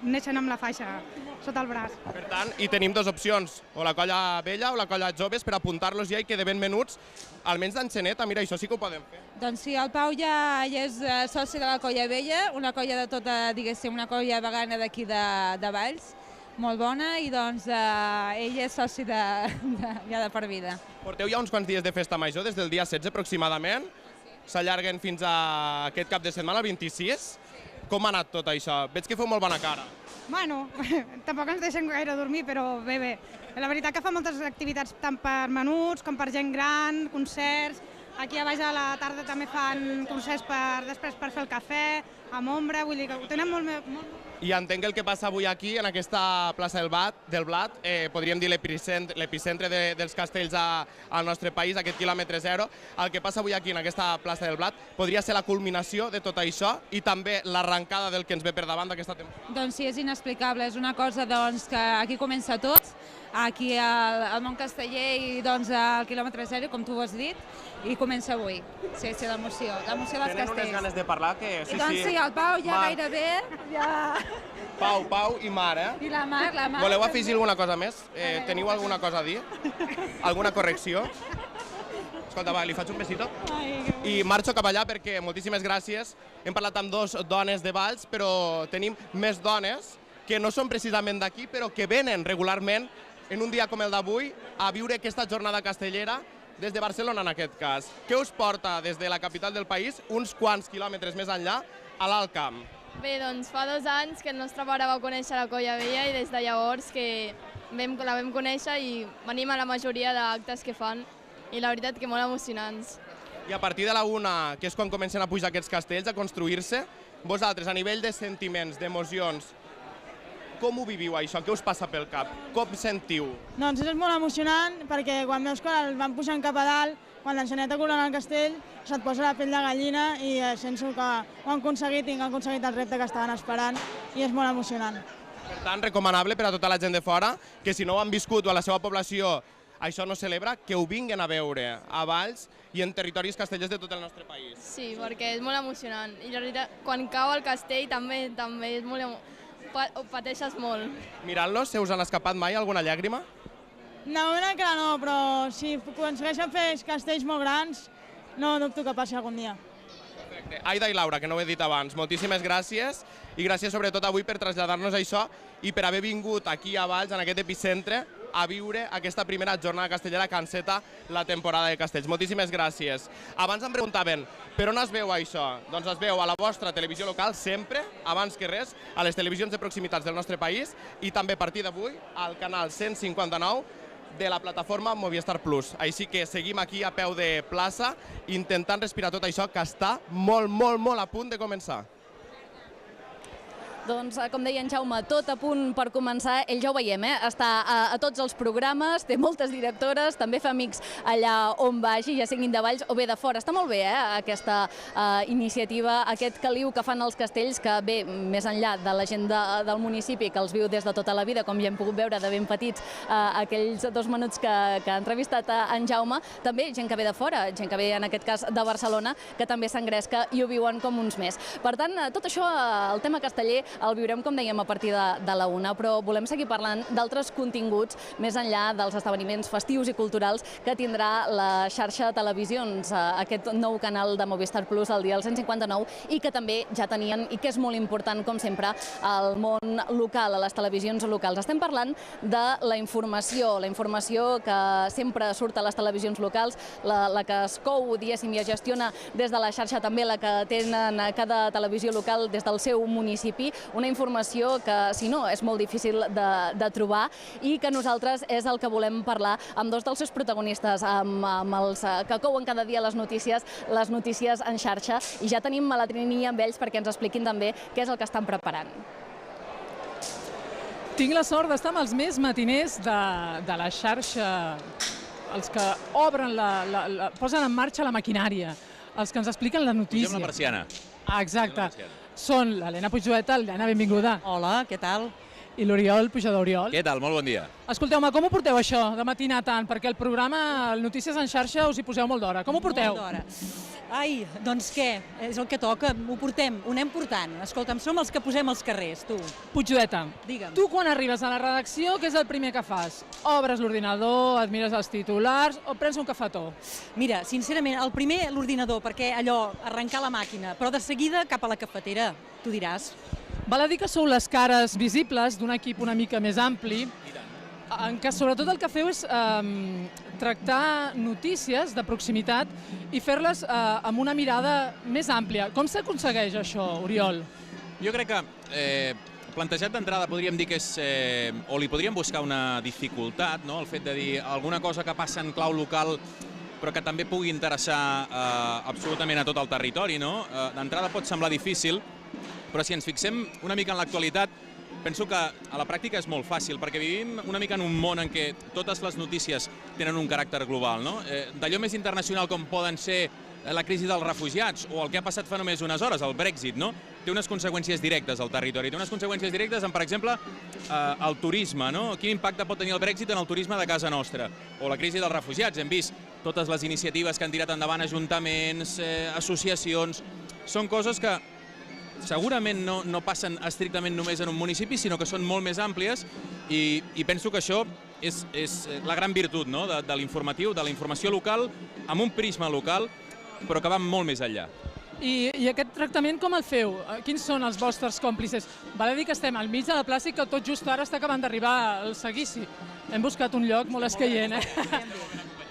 neixen amb la faixa sota el braç. Per tant, hi tenim dues opcions, o la colla vella o la colla joves, per apuntar-los ja i que de ben menuts, almenys d'enxaneta, mira, això sí que ho podem fer. Doncs sí, el Pau ja és soci de la colla vella, una colla de tota, diguéssim, una colla vegana d'aquí de Valls, molt bona, i doncs ell és soci ja de per vida. Porteu ja uns quants dies de festa major, des del dia 16 aproximadament, s'allarguen fins a aquest cap de setmana, el 26. Com ha anat tot això? Veig que feu molt bona cara. Bueno, tampoc ens deixem gaire dormir, però bé. La veritat que fa moltes activitats tant per menuts com per gent gran, concerts. Aquí a baix a la tarda també fan concerts després per fer el cafè, amb ombra, vull dir que ho tenen molt... I entenc que el que passa avui aquí, en aquesta plaça del Blat, podríem dir l'epicentre dels castells al nostre país, aquest quilòmetre zero, el que passa avui aquí en aquesta plaça del Blat podria ser la culminació de tot això i també l'arrencada del que ens ve per davant d'aquesta temporada. Doncs sí, és inexplicable, és una cosa que aquí comença tot, aquí al món casteller i al quilòmetre zero, com tu ho has dit, i comença avui. Sí, l'emoció dels castells. Tenen unes ganes de parlar que... Doncs sí, el Pau ja gairebé... Pau i Mar, I la Mar. Voleu afegir alguna cosa més? Teniu alguna cosa a dir? Alguna correcció? Escolta, va, li faig un besito. I marxo cap allà perquè moltíssimes gràcies. Hem parlat amb dos dones de Valls, però tenim més dones que no són precisament d'aquí, però que venen regularment en un dia com el d'avui a viure aquesta jornada castellera des de Barcelona, en aquest cas. Què us porta des de la capital del país, uns quants quilòmetres més enllà, a l'Alt Camp? Bé, doncs fa 2 anys que el nostre pare va conèixer la colla vella i des de llavors que la vam conèixer i venim a la majoria d'actes que fan i la veritat que molt emocionants. I a partir de la 1, que és quan comencen a pujar aquests castells, a construir-se, vosaltres, a nivell de sentiments, d'emocions, com ho viviu això? Què us passa pel cap? Com sentiu? Doncs és molt emocionant perquè quan veus que el van pujant cap a dalt, quan l'enxaneta corona al castell, se't posa la pell de gallina i sento que ho han aconseguit i han aconseguit el repte que estaven esperant i és molt emocionant. Per tant, recomanable per a tota la gent de fora que si no ho han viscut o a la seva població això no celebra, que ho vinguin a veure a Valls i en territoris castellers de tot el nostre país. Sí, perquè és molt emocionant i la veritat, quan cau el castell també és molt ho pateixes molt. Mirant-los, se us han escapat mai alguna llàgrima? No, una que no, però si aconsegueixen fer castells molt grans, no dubto que passi algun dia. Perfecte. Aida i Laura, que no ho he dit abans, moltíssimes gràcies i gràcies sobretot avui per traslladar-nos això i per haver vingut aquí a Valls, en aquest epicentre, a viure aquesta primera jornada castellera que enceta la temporada de Castells. Moltíssimes gràcies. Abans em preguntaven, per on es veu això? Doncs es veu a la vostra televisió local sempre, abans que res, a les televisions de proximitats del nostre país i també a partir d'avui al canal 159 de la plataforma Movistar Plus. Així que seguim aquí a peu de plaça intentant respirar tot això que està molt, molt, molt a punt de començar. Doncs, com deia en Jaume, tot a punt per començar. Ell ja ho veiem, està a tots els programes, té moltes directores, també fa amics allà on vagi, ja siguin de Valls o bé de fora. Està molt bé, aquesta iniciativa, aquest caliu que fan els castells, que bé, més enllà de la gent del municipi, que els viu des de tota la vida, com ja hem pogut veure de ben petits, aquells 2 minuts que ha entrevistat en Jaume, també gent que ve de fora, gent que ve, en aquest cas, de Barcelona, que també s'engresca i ho viuen com uns més. Per tant, tot això, el tema casteller, el viurem, com dèiem, a partir de la 1, però volem seguir parlant d'altres continguts més enllà dels esdeveniments festius i culturals que tindrà la xarxa de televisions, aquest nou canal de Movistar Plus al dial 159 i que també ja tenien, i que és molt important, com sempre, al món local, a les televisions locals. Estem parlant de la informació que sempre surt a les televisions locals, la que es cou, diguéssim, i es gestiona des de la xarxa, també la que tenen cada televisió local des del seu municipi, una informació que, si no, és molt difícil de trobar i que nosaltres és el que volem parlar amb 2 dels seus protagonistes, amb els que couen cada dia les notícies en xarxa, i ja tenim a la Trini amb ells perquè ens expliquin també què és el que estan preparant. Tinc la sort d'estar amb els més matiners de la xarxa, els que obren, posen en marxa la maquinària, els que ens expliquen la notícia. Pugem la persiana. Exacte. Són l'Helena Puigdueta. Helena, benvinguda. Hola, què tal? I l'Oriol Pujador-Oriol. Què tal? Molt bon dia. Escolteu-me, com ho porteu això, de matinar tant? Perquè el programa, el Notícies en xarxa, us hi poseu molt d'hora. Com ho porteu? Molt d'hora. Ai, doncs què? És el que toca, ho portem, ho anem portant. Escolta'm, som els que posem als carrers, tu. Puigdueta, digue'm. Tu quan arribes a la redacció, què és el primer que fas? Obres l'ordinador, et mires els titulars o prens un cafetó? Mira, sincerament, el primer l'ordinador, perquè allò, arrencar la màquina, però de seguida cap a la cafetera, tu diràs. Val a dir que sou les cares visibles d'un equip una mica més ampli, en què sobretot el que feu és tractar notícies de proximitat i fer-les amb una mirada més àmplia. Com s'aconsegueix això, Oriol? Jo crec que plantejat d'entrada podríem dir que és, o li podríem buscar una dificultat, no? El fet de dir alguna cosa que passa en clau local però que també pugui interessar absolutament a tot el territori, no? D'entrada pot semblar difícil, però si ens fixem una mica en l'actualitat, penso que a la pràctica és molt fàcil, perquè vivim una mica en un món en què totes les notícies tenen un caràcter global, no? D'allò més internacional com poden ser la crisi dels refugiats o el que ha passat fa només unes hores, el Brexit, no? Té unes conseqüències directes al territori, té unes conseqüències directes en, per exemple, el turisme, no? Quin impacte pot tenir el Brexit en el turisme de casa nostra? O la crisi dels refugiats, hem vist totes les iniciatives que han tirat endavant ajuntaments, associacions, són coses que segurament no passen estrictament només en un municipi, sinó que són molt més àmplies i penso que això és la gran virtut de l'informatiu, de la informació local, amb un prisma local, però que va molt més enllà. I aquest tractament com el feu? Quins són els vostres còmplices? Val a dir que estem al mig de la plaça i que tot just ara està acabant d'arribar el seguici. Hem buscat un lloc molt escaient,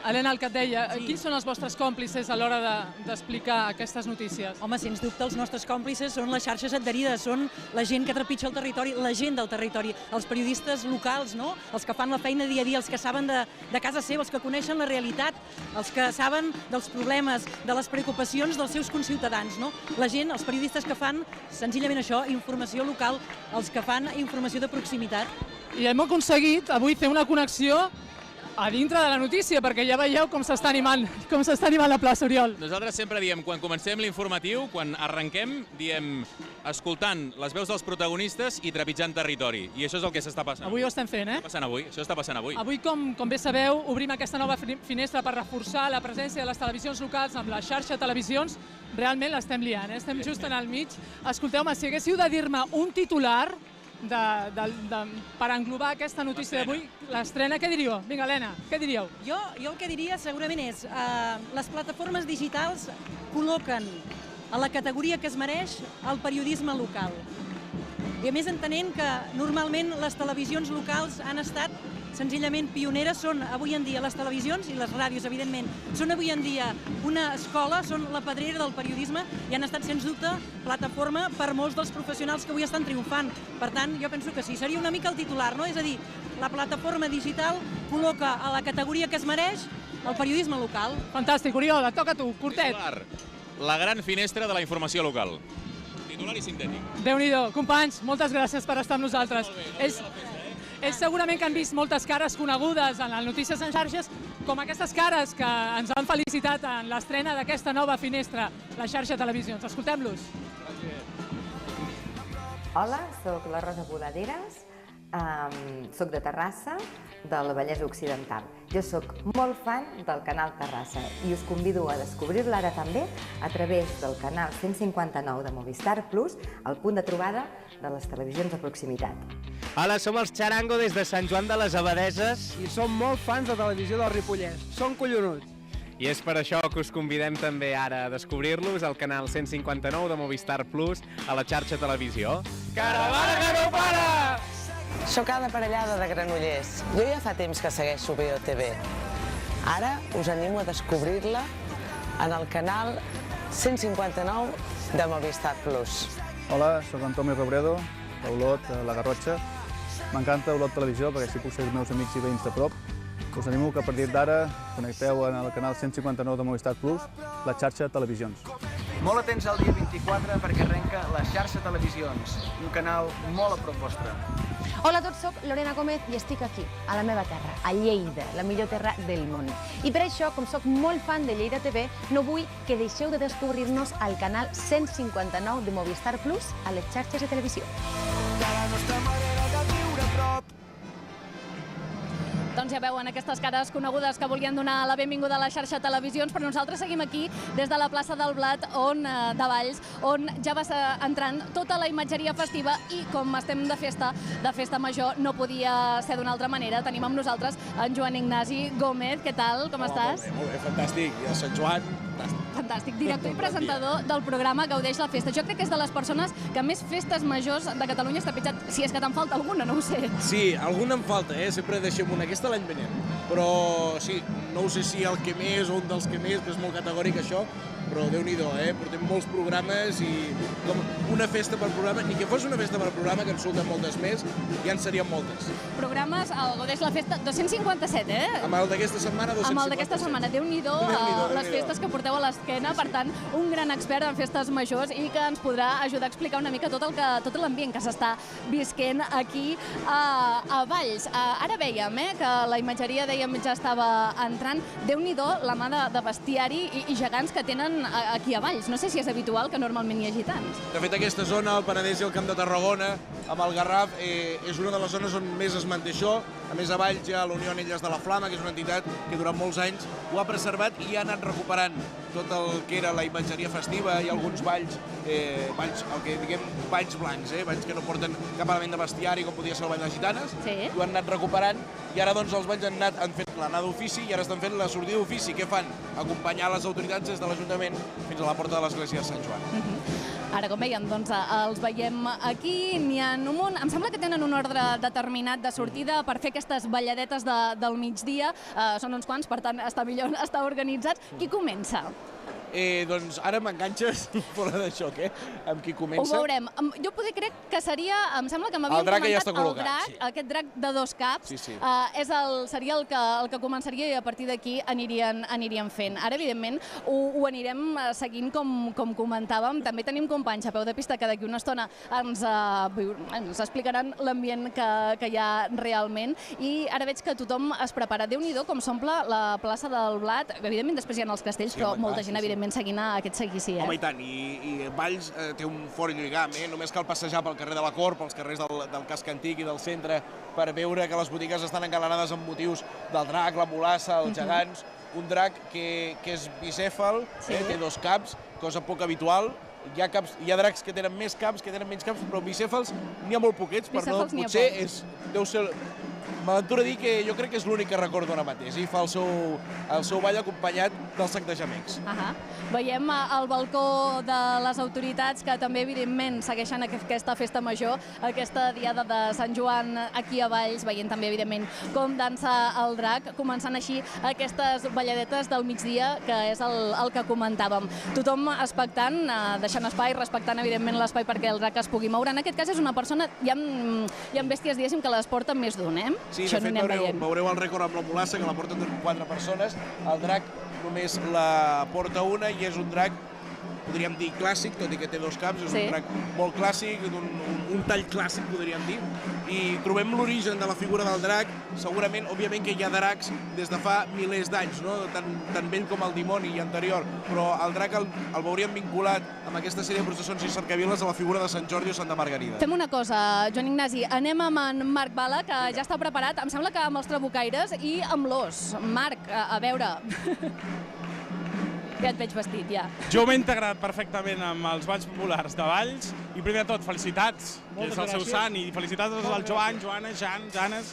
Helena, el que et deia, quins són els vostres còmplices a l'hora d'explicar aquestes notícies? Home, sens dubte, els nostres còmplices són les xarxes adherides, són la gent que trepitja el territori, la gent del territori, els periodistes locals, no? Els que fan la feina dia a dia, els que saben de casa seva, els que coneixen la realitat, els que saben dels problemes, de les preocupacions dels seus conciutadans, no? La gent, els periodistes que fan senzillament això, informació local, els que fan informació de proximitat. I hem aconseguit avui fer una connexió a dintre de la notícia, perquè ja veieu com s'està animant la plaça, Oriol. Nosaltres sempre diem, quan comencem l'informatiu, quan arrenquem, diem escoltant les veus dels protagonistes i trepitjant territori. I això és el que s'està passant. Avui ho estem fent, Això està passant avui. Avui, com bé sabeu, obrim aquesta nova finestra per reforçar la presència de les televisions locals amb la xarxa de televisions. Realment l'estem liant, estem just en el mig. Escolteu-me, si haguéssiu de dir-me un titular per englobar aquesta notícia d'avui, l'estrena, què diríeu? Vinga, Helena, què diríeu? Jo el que diria segurament és les plataformes digitals col·loquen a la categoria que es mereix el periodisme local. I a més entenent que normalment les televisions locals han estat senzillament pioneres, són avui en dia les televisions i les ràdios, evidentment, són avui en dia una escola, són la pedrera del periodisme i han estat, sens dubte, plataforma per molts dels professionals que avui estan triomfant. Per tant, jo penso que sí, seria una mica el titular, no? És a dir, la plataforma digital col·loca a la categoria que es mereix el periodisme local. Fantàstic, Oriol, et toca a tu, curtet. Titular, la gran finestra de la informació local. Titular i sintètic. Déu-n'hi-do. Companys, moltes gràcies per estar amb nosaltres. És segurament que han vist moltes cares conegudes en les notícies en xarxes, com aquestes cares que ens han felicitat en l'estrena d'aquesta nova finestra, la xarxa Televisions. Escoltem-los. Hola, sóc la Rosa Boladeres, sóc de Terrassa, del Vallès Occidental. Jo sóc molt fan del canal Terrassa i us convido a descobrir-la ara també a través del canal 159 de Movistar Plus, el punt de trobada de les televisions de proximitat. Hola, som els Charango des de Sant Joan de les Abadeses. I som molt fans de televisió del Ripollès. Som collonuts. I és per això que us convidem també ara a descobrir-los al canal 159 de Movistar Plus a la xarxa Televisió. Caravana que no para! Soc Ada Parellada de Granollers. Jo ja fa temps que segueixo BOTV. Ara us animo a descobrir-la en el canal 159 de Movistar Plus. Hola, sóc Antonio Robredo, d'Olot, La Garrotxa. M'encanta Olot Televisió perquè així puc ser els meus amics i veïns de prop. Us animo que a partir d'ara connecteu en el canal 159 de Movistar Plus, la xarxa Televisions. Molt atents al dia 24 perquè arrenca la xarxa Televisions, un canal molt a prop vostre. Hola a tots, soc Lorena Gómez i estic aquí, a la meva terra, a Lleida, la millor terra del món. I per això, com sóc molt fan de Lleida TV, no vull que deixeu de descobrir-nos al canal 159 de Movistar Plus a les xarxes de televisió. Doncs ja veuen aquestes cares conegudes que volien donar la benvinguda a la xarxa Televisions, però nosaltres seguim aquí des de la plaça del Blat de Valls, on ja va entrant tota la imatgeria festiva i com estem de festa major, no podia ser d'una altra manera. Tenim amb nosaltres en Joan Ignasi Gómez. Què tal? Com estàs? Molt bé, fantàstic. I a Sant Joan, Fantàstic. Director i presentador del programa Gaudeix la Festa. Jo crec que és de les persones que més festes majors de Catalunya està pitjat. Si és que te'n falta alguna, no ho sé. Sí, alguna em falta, sempre deixem una. Aquesta l'any venent. Però sí, no ho sé si el que més o un dels que més, que és molt categòric això, però Déu-n'hi-do, portem molts programes i com una festa per programa, ni que fos una festa per programa, que en surten moltes més, ja en serien moltes. Programes, el Gaudeix la Festa, 257, Amb el d'aquesta setmana, 257. Amb el d'aquesta setmana, Déu-n'hi-do, les festes que porteu a l'esquena, per tant, un gran expert en festes majors i que ens podrà ajudar a explicar una mica tot l'ambient que s'està visquent aquí a Valls. Ara vèiem que la imatgeria, dèiem, ja estava entrant. Déu-n'hi-do, la mà de bestiari i gegants que tenen aquí a Valls. No sé si és habitual que normalment hi hagi tants. De fet, aquesta zona, el Penedès i el Camp de Tarragona, amb el Garraf, és una de les zones on més es manté això. A més, a Valls hi ha la Unió Anelles de la Flama, que és una entitat que durant molts anys ho ha preservat i ha anat recuperant tot el que era la imatgeria festiva i alguns balls, el que diguem balls blancs, balls que no porten cap element de bestiari, com podia ser el ball de gitanes, ho han anat recuperant i ara doncs els balls han fet l'anada d'ofici i ara estan fent la sortida d'ofici. Què fan? Acompanyar les autoritats des de l'Ajuntament fins a la porta de l'església de Sant Joan. Ara, com veiem, doncs els veiem aquí, n'hi ha un munt. Em sembla que tenen un ordre determinat de sortida per fer aquestes balladetes del migdia. Són uns quants, per tant, està millor estar organitzats. Qui comença? Doncs ara m'enganxes fora de xoc, amb qui comença. Ho veurem. Jo crec que seria, em sembla que m'havien comentat el drac, aquest drac de dos caps, seria el que començaria i a partir d'aquí anirien fent. Ara, evidentment, ho anirem seguint com comentàvem. També tenim companys a peu de pista que d'aquí una estona ens explicaran l'ambient que hi ha realment. I ara veig que tothom es prepara. Déu-n'hi-do com s'omple la plaça del Blat. Evidentment, després hi ha els castells, però molta gent, evidentment, seguint aquest seguici. Home, i tant, i Valls té un fort lligam, només cal passejar pel carrer de la Cort, pels carrers del casc antic i del centre per veure que les botigues estan engalanades amb motius del drac, la mulassa, els gegants, un drac que és bicèfal, té dos caps, cosa poc habitual. Hi ha dracs que tenen més caps, que tenen menys caps, però bicèfals n'hi ha molt poquets, potser deu ser m'aventuro a dir que jo crec que és l'únic que recordo ara mateix, i fa el seu ball acompanyat del sac de gemecs. Veiem al balcó de les autoritats que també, evidentment, segueixen aquesta festa major, aquesta diada de Sant Joan aquí a Valls, veient també, evidentment, com dansa el drac, començant així aquestes balladetes del migdia, que és el que comentàvem. Tothom expectant, deixant espai, respectant, evidentment, l'espai perquè el drac es pugui moure. En aquest cas és una persona, hi ha bèsties, diguéssim, que les porten més d'un, Sí, de fet veureu el rècord amb la mulassa, que la porten 4 persones. El drac només la porta una i és un drac, podríem dir clàssic, tot i que té 2 caps, és un drac molt clàssic, un tall clàssic, podríem dir, i trobem l'origen de la figura del drac. Segurament, òbviament que hi ha dracs des de fa milers d'anys, tan vell com el dimoni i anterior, però el drac el veuríem vinculat amb aquesta sèrie de processons i cercaviles a la figura de Sant Jordi o Santa Margarida. Fem una cosa, Joan Ignasi, anem amb en Marc Bala, que ja està preparat, em sembla que amb els trabucaires i amb l'os. Marc, a veure... Ja et veig vestit, ja. Jo m'he integrat perfectament amb els balls populars de Valls i primer de tot, felicitats, que és el seu sant, i felicitats al Joan, Joana, Janes.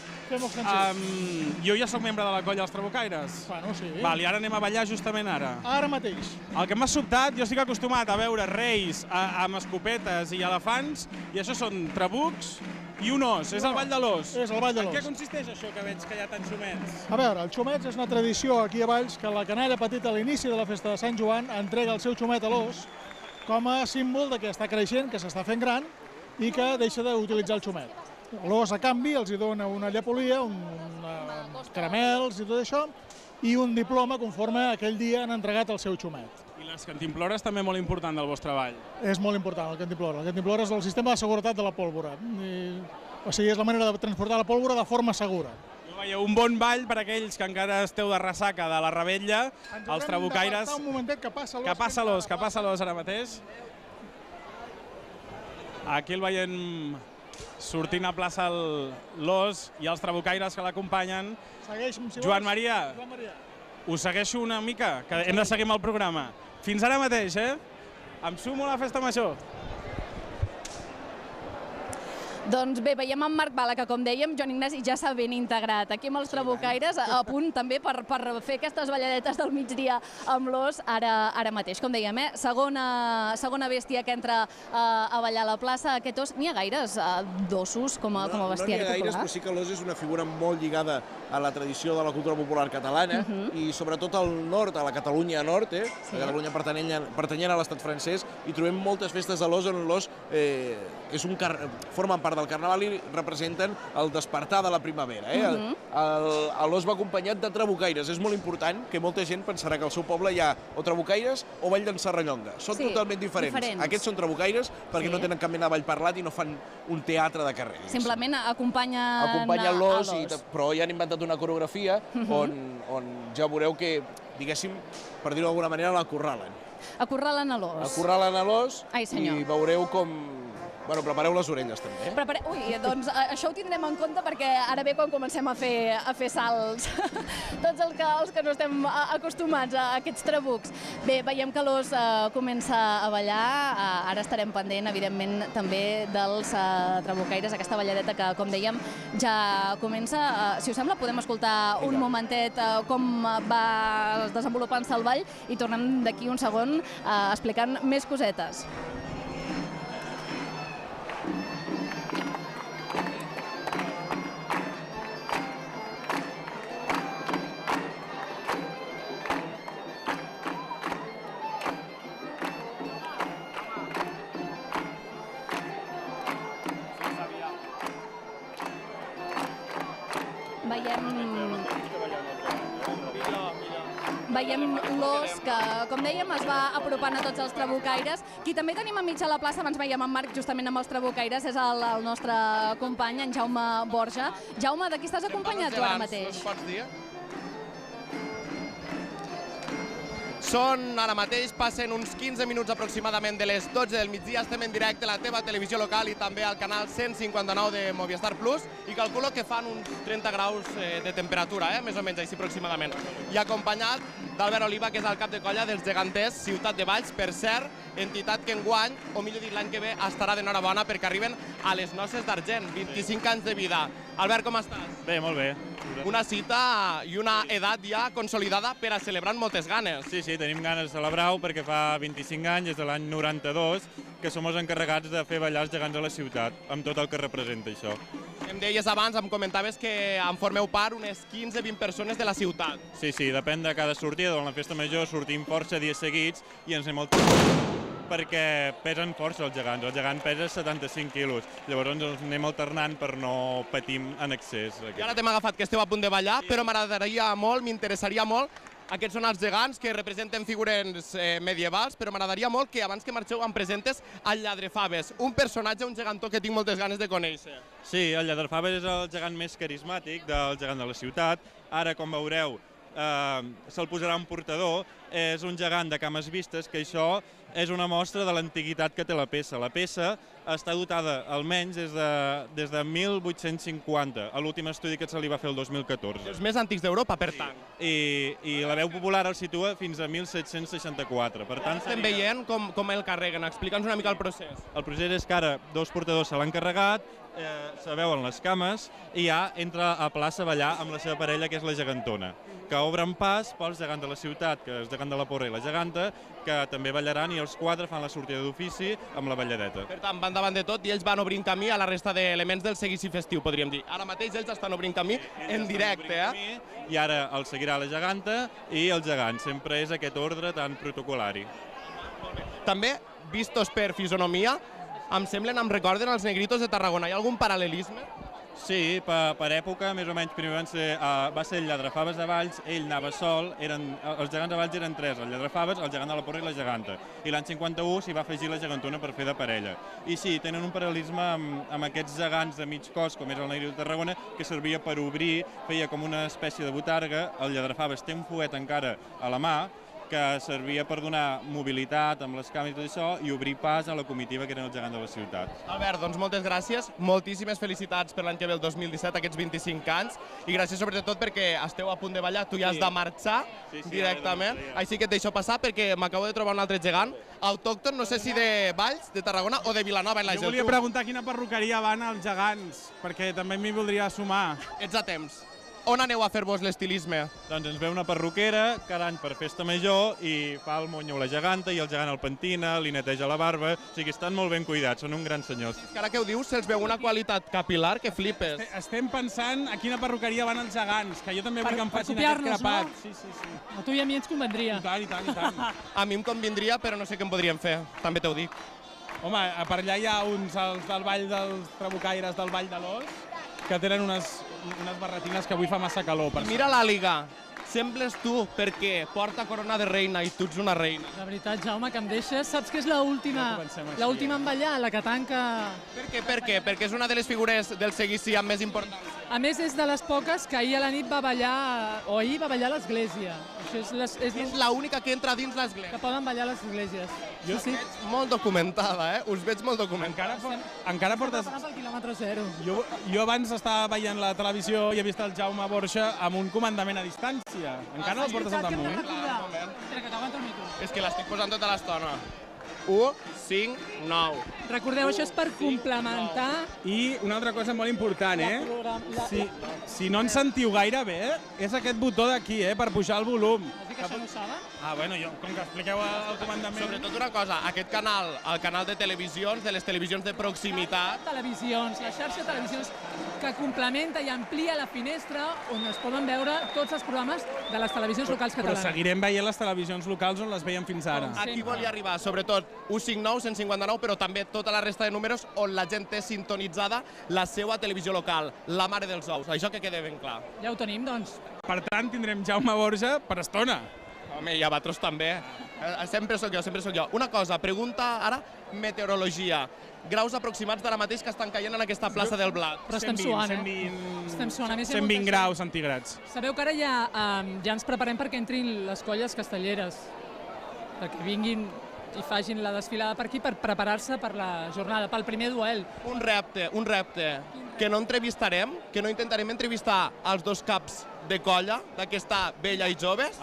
Jo ja sóc membre de la colla dels trabucaires. Bueno, sí. I ara anem a ballar justament ara. Ara mateix. El que m'ha sobtat, jo estic acostumat a veure reis amb escopetes i elefants, i això són trabucs i un os, és el ball de l'os. És el ball de l'os. En què consisteix això que veig que hi ha tants xumets? A veure, el xumet és una tradició aquí a Valls que la canalla petita a l'inici de la festa de Sant Joan entrega el seu xumet a l'os com a símbol que està creixent, que s'està fent gran i que deixa d'utilitzar el xumet. L'os, a canvi, els hi dona una llepolia, uns caramels i tot això, i un diploma conforme aquell dia han entregat el seu xumet. I les cantimplores també molt important del vostre ball. És molt important el cantimplora. El cantimplora és el sistema de seguretat de la pólvora. O sigui, és la manera de transportar la pólvora de forma segura. Veieu, un bon ball per aquells que encara esteu de ressaca de la revetlla, els trabucaires... Un momentet que passa l'os. Que passa l'os ara mateix. Aquí el veiem sortint a plaça l'os i els trabucaires que l'acompanyen. Joan Maria, us segueixo una mica, que hem de seguir amb el programa. Fins ara mateix, Em sumo a la festa major. Doncs bé, veiem en Marc Bala, que com dèiem, Joan Ignasi ja s'ha ben integrat aquí amb els trabucaires, a punt també per fer aquestes balladetes del migdia amb l'os ara mateix. Com dèiem, segona bèstia que entra a ballar a la plaça. Aquest os, n'hi ha gaires d'ossos com a bestiari popular? No n'hi ha gaires, però sí que l'os és una figura molt lligada a la tradició de la cultura popular catalana i sobretot al nord, a la Catalunya nord, la Catalunya pertanyent a l'estat francès, i trobem moltes festes de l'os on l'os formen part del carnaval i representen el despertar de la primavera. L'os va acompanyat de trabucaires. És molt important que molta gent pensarà que al seu poble hi ha o trabucaires o ball d'en Serrallonga. Són totalment diferents. Aquests són trabucaires perquè no tenen cap mena de ball parlat i no fan un teatre de carrer. Simplement acompanyen l'os, però ja han inventat una coreografia on ja veureu que, diguéssim, per dir-ho d'alguna manera, l'acorralen. Acorralen a l'os. Acorralen a l'os i veureu com... Bueno, prepareu les orelles també, Ui, doncs això ho tindrem en compte perquè ara ve quan comencem a fer salts. Tots els que no estem acostumats a aquests trabucs. Bé, veiem que l'os comença a ballar, ara estarem pendent, evidentment, també dels trabucaires, aquesta balladeta que, com dèiem, ja comença. Si us sembla, podem escoltar un momentet com va desenvolupant-se el ball i tornem d'aquí un segon explicant més cosetes. Veiem l'os que, com dèiem, es va apropant a tots els trabucaires. Qui també tenim enmig a la plaça, abans veiem en Marc justament amb els trabucaires, és el nostre company, en Jaume Borja. Jaume, de qui estàs acompanyat tu ara mateix? Ens pots dir? Són ara mateix, passen uns 15 minuts aproximadament de les 12 del migdia, estem en directe a la teva televisió local i també al canal 159 de Movistar Plus i calculo que fan uns 30 graus de temperatura, més o menys així aproximadament. I acompanyat d'Albert Oliva, que és el cap de colla dels geganters Ciutat de Valls, per cert, entitat que enguany, o millor dit l'any que ve, estarà d'enhorabona perquè arriben a les noces d'argent, 25 anys de vida. Albert, com estàs? Bé, molt bé. Una cita i una edat ja consolidada per a celebrar amb moltes ganes. Sí, tenim ganes de celebrar-ho perquè fa 25 anys, des de l'any 92, que som els encarregats de fer ballar els gegants a la ciutat, amb tot el que representa això. Em deies abans, em comentaves que en formeu part unes 15-20 persones de la ciutat. Sí, depèn de cada sortida. Durant la festa major sortim força dies seguits i ens anem perquè pesen força els gegants. El gegant pesa 75 quilos, llavors ens anem alternant per no patir en excés. I ara t'hem agafat que esteu a punt de ballar, però m'agradaria molt, m'interessaria molt, aquests són els gegants que representen figures medievals, però m'agradaria molt que abans que marxeu em presentes el Lladrefaves, un personatge, un gegantó que tinc moltes ganes de conèixer. Sí, el Lladrefaves és el gegant més carismàtic del gegant de la ciutat. Ara, com veureu, se'l posarà un portador, és un gegant de cames vistes, que això és una mostra de l'antiguitat que té la peça. La peça està dotada almenys des de 1850, a l'últim estudi que se li va fer el 2014. Els més antics d'Europa, per tant. I la veu popular el situa fins a 1764. Per tant, estem veient com el carreguen. Explica'ns una mica el procés. El procés és que ara dos portadors se l'han carregat, se veuen les cames i ja entra a plaça a ballar amb la seva parella, que és la gegantona, que obren pas pels gegants de la ciutat, que és el gegant de la Porra i la geganta, que també ballaran, i els quatre fan la sortida d'ofici amb la balladeta. Per tant, van davant de tot i ells van obrint camí a la resta d'elements del seguici festiu, podríem dir. Ara mateix ells estan obrint camí en directe, I ara el seguirà la geganta i el gegant. Sempre és aquest ordre tan protocolari. També, vistos per fisonomia, em recorden els negritos de Tarragona. Hi ha algun paral·lelisme? Sí, per època, més o menys, primer va ser el Lladrefaves de Valls, ell anava sol, els gegants de Valls eren tres, el Lladrefaves, el gegant de la Porra i la geganta. I l'any 51 s'hi va afegir la gegantona per fer de parella. I sí, tenen un paral·lelisme amb aquests gegants de mig cos, com és el Negrito de Tarragona, que servia per obrir, feia com una espècie de botarga. El Lladrefaves té un fuet encara a la mà, que servia per donar mobilitat amb les cames i tot això i obrir pas a la comitiva que eren els gegants de la ciutat. Albert, doncs moltes gràcies, moltíssimes felicitats per l'any que ve, el 2017, aquests 25 anys, i gràcies sobretot perquè esteu a punt de ballar, tu ja has de marxar directament, així que et deixo passar perquè m'acabo de trobar un altre gegant, autòcton, no sé si de Valls, de Tarragona o de Vilanova i la Geltrú. Jo volia preguntar quina perruqueria van els gegants, perquè també m'hi voldria sumar. Ets a temps. On aneu a fer-vos l'estilisme? Doncs ens ve una perruquera cada any per festa major i fa el monyo a la geganta i el gegant el pentina, li neteja la barba, o sigui, estan molt ben cuidats, són uns grans senyors. És que ara que ho dius, se'ls veu una qualitat capilar que flipes. Estem pensant a quina perruqueria van els gegants, que jo també vull que em facin aquest crepat. Sí. A tu i a mi ens convendria. I tant. A mi em convindria, però no sé què em podríem fer, també t'ho dic. Home, per allà hi ha uns del Vall dels Trabucaires del Vall de l'Os, que tenen unes barretines que avui fa massa calor. Mira l'àliga, sembles tu, perquè porta corona de reina i tu ets una reina. La veritat, Jaume, que em deixes, saps que és l'última en ballar, la que tanca... Per què? Perquè és una de les figures del seguici amb més importància. A més, és de les poques que ahir a la nit va ballar, o ahir va ballar a l'església. És l'única que entra dins l'església. Que poden ballar a les esglésies. Us veig molt documentada, Us veig molt documentada. Encara portes... Pel quilòmetre zero. Jo abans estava veient la televisió i he vist el Jaume Borja amb un comandament a distància. Encara el portes al damunt? Espera, que t'aguanto el micro. És que l'estic posant tota l'estona. 1, 5, 9. Recordeu, això és per complementar... I una altra cosa molt important, Si no ens sentiu gaire bé, és aquest botó d'aquí, per pujar el volum. Has dit que això no ho saben? Bueno, com que expliqueu el comandament... Sobretot una cosa, aquest canal, el canal de televisions, de les televisions de proximitat... La xarxa de televisions que complementa i amplia la finestra on es poden veure tots els programes de les televisions locals catalanes. Però seguirem veient les televisions locals on les veiem fins ara. Aquí volia arribar, sobretot 159, 159, però també tota la resta de números on la gent té sintonitzada la seva televisió local, la Mare dels Ous. Això que quede ben clar. Ja ho tenim, doncs. Per tant, tindrem Jaume Borja per estona. Home, i a vosaltres també. Sempre sóc jo. Una cosa, pregunta ara, meteorologia. Graus aproximats d'ara mateix que estan caient en aquesta plaça del Blat. Però estem suant, 120 graus centígrads. Sabeu que ara ja ens preparem perquè entrin les colles castelleres. perquè vinguin i facin la desfilada per aquí per preparar-se per la jornada, pel primer duel. Un repte, que no entrevistarem, que no intentarem entrevistar els dos caps de colla d'aquesta vella i joves.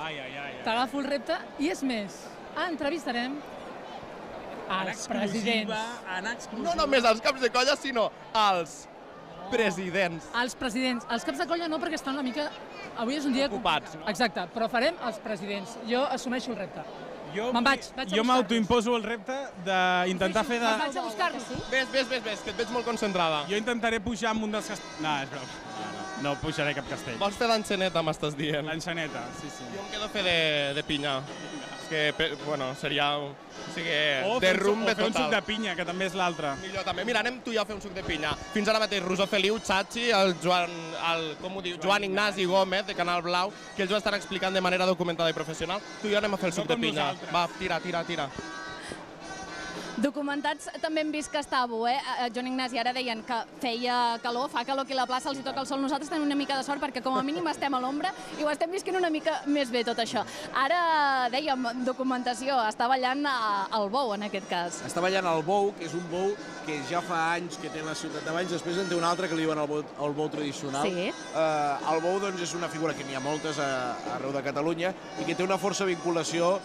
T'agafo el repte i és més, entrevistarem els presidents. No només els caps de colla, sinó els presidents. Els presidents. Els caps de colla no, perquè estan una mica... Avui és un dia... Ocupats. Exacte, però farem els presidents. Jo assumeixo el repte. Me'n vaig a buscar-los. Jo m'autoimposo el repte d'intentar fer de... Me'n vaig a buscar-los. Ves, que et veig molt concentrada. Jo intentaré pujar amb un dels castells... No, és broma. No pujaré cap castell. Vols fer l'enxaneta, m'estàs dient? L'enxaneta, sí. Jo em quedo a fer de pinya. És que, bueno, seria... O sigui, de rumbe total. O fer un suc de pinya, que també és l'altre. Millor també. Mira, anem tu i jo a fer un suc de pinya. Fins ara mateix, Rosó Feliu, Chachi, Joan Ignasi Gómez, de Canal Blau, que ells ho estan explicant de manera documentada i professional. Tu i jo anem a fer el suc de pinya. Va, tira. Documentats també hem vist que estàveu, Joan Ignasi, ara deien que feia calor, fa calor aquí a la plaça, els hi toca el sol. Nosaltres tenim una mica de sort perquè com a mínim estem a l'ombra i ho estem visquent una mica més bé tot això. Ara dèiem, documentació, està ballant el bou en aquest cas. Està ballant el bou, que és un bou que ja fa anys que té la ciutat de Valls, després en té un altre que li diuen el bou tradicional. Sí. El bou doncs, és una figura que n'hi ha moltes arreu de Catalunya i que té una forta vinculació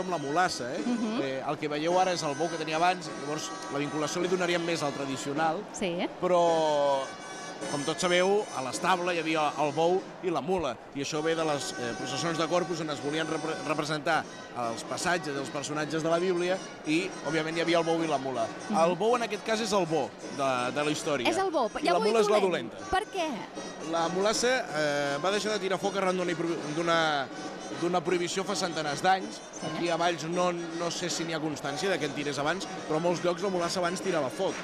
amb la mulassa. El que veieu ara és el bou que tenia abans, llavors la vinculació li donaríem més al tradicional, però com tots sabeu, a l'estable hi havia el bou i la mula, i això ve de les processons de Corpus on es volien representar els passatges dels personatges de la Bíblia i, òbviament, hi havia el bou i la mula. El bou, en aquest cas, és el bo de la història. És el bo, i la mula és la dolenta. Per què? La mulassa va deixar de tirar foc arran d'una prohibició fa centenars d'anys. Aquí a Valls no sé si n'hi ha constància de que en tirés abans, però a molts llocs la mulassa abans tirava foc.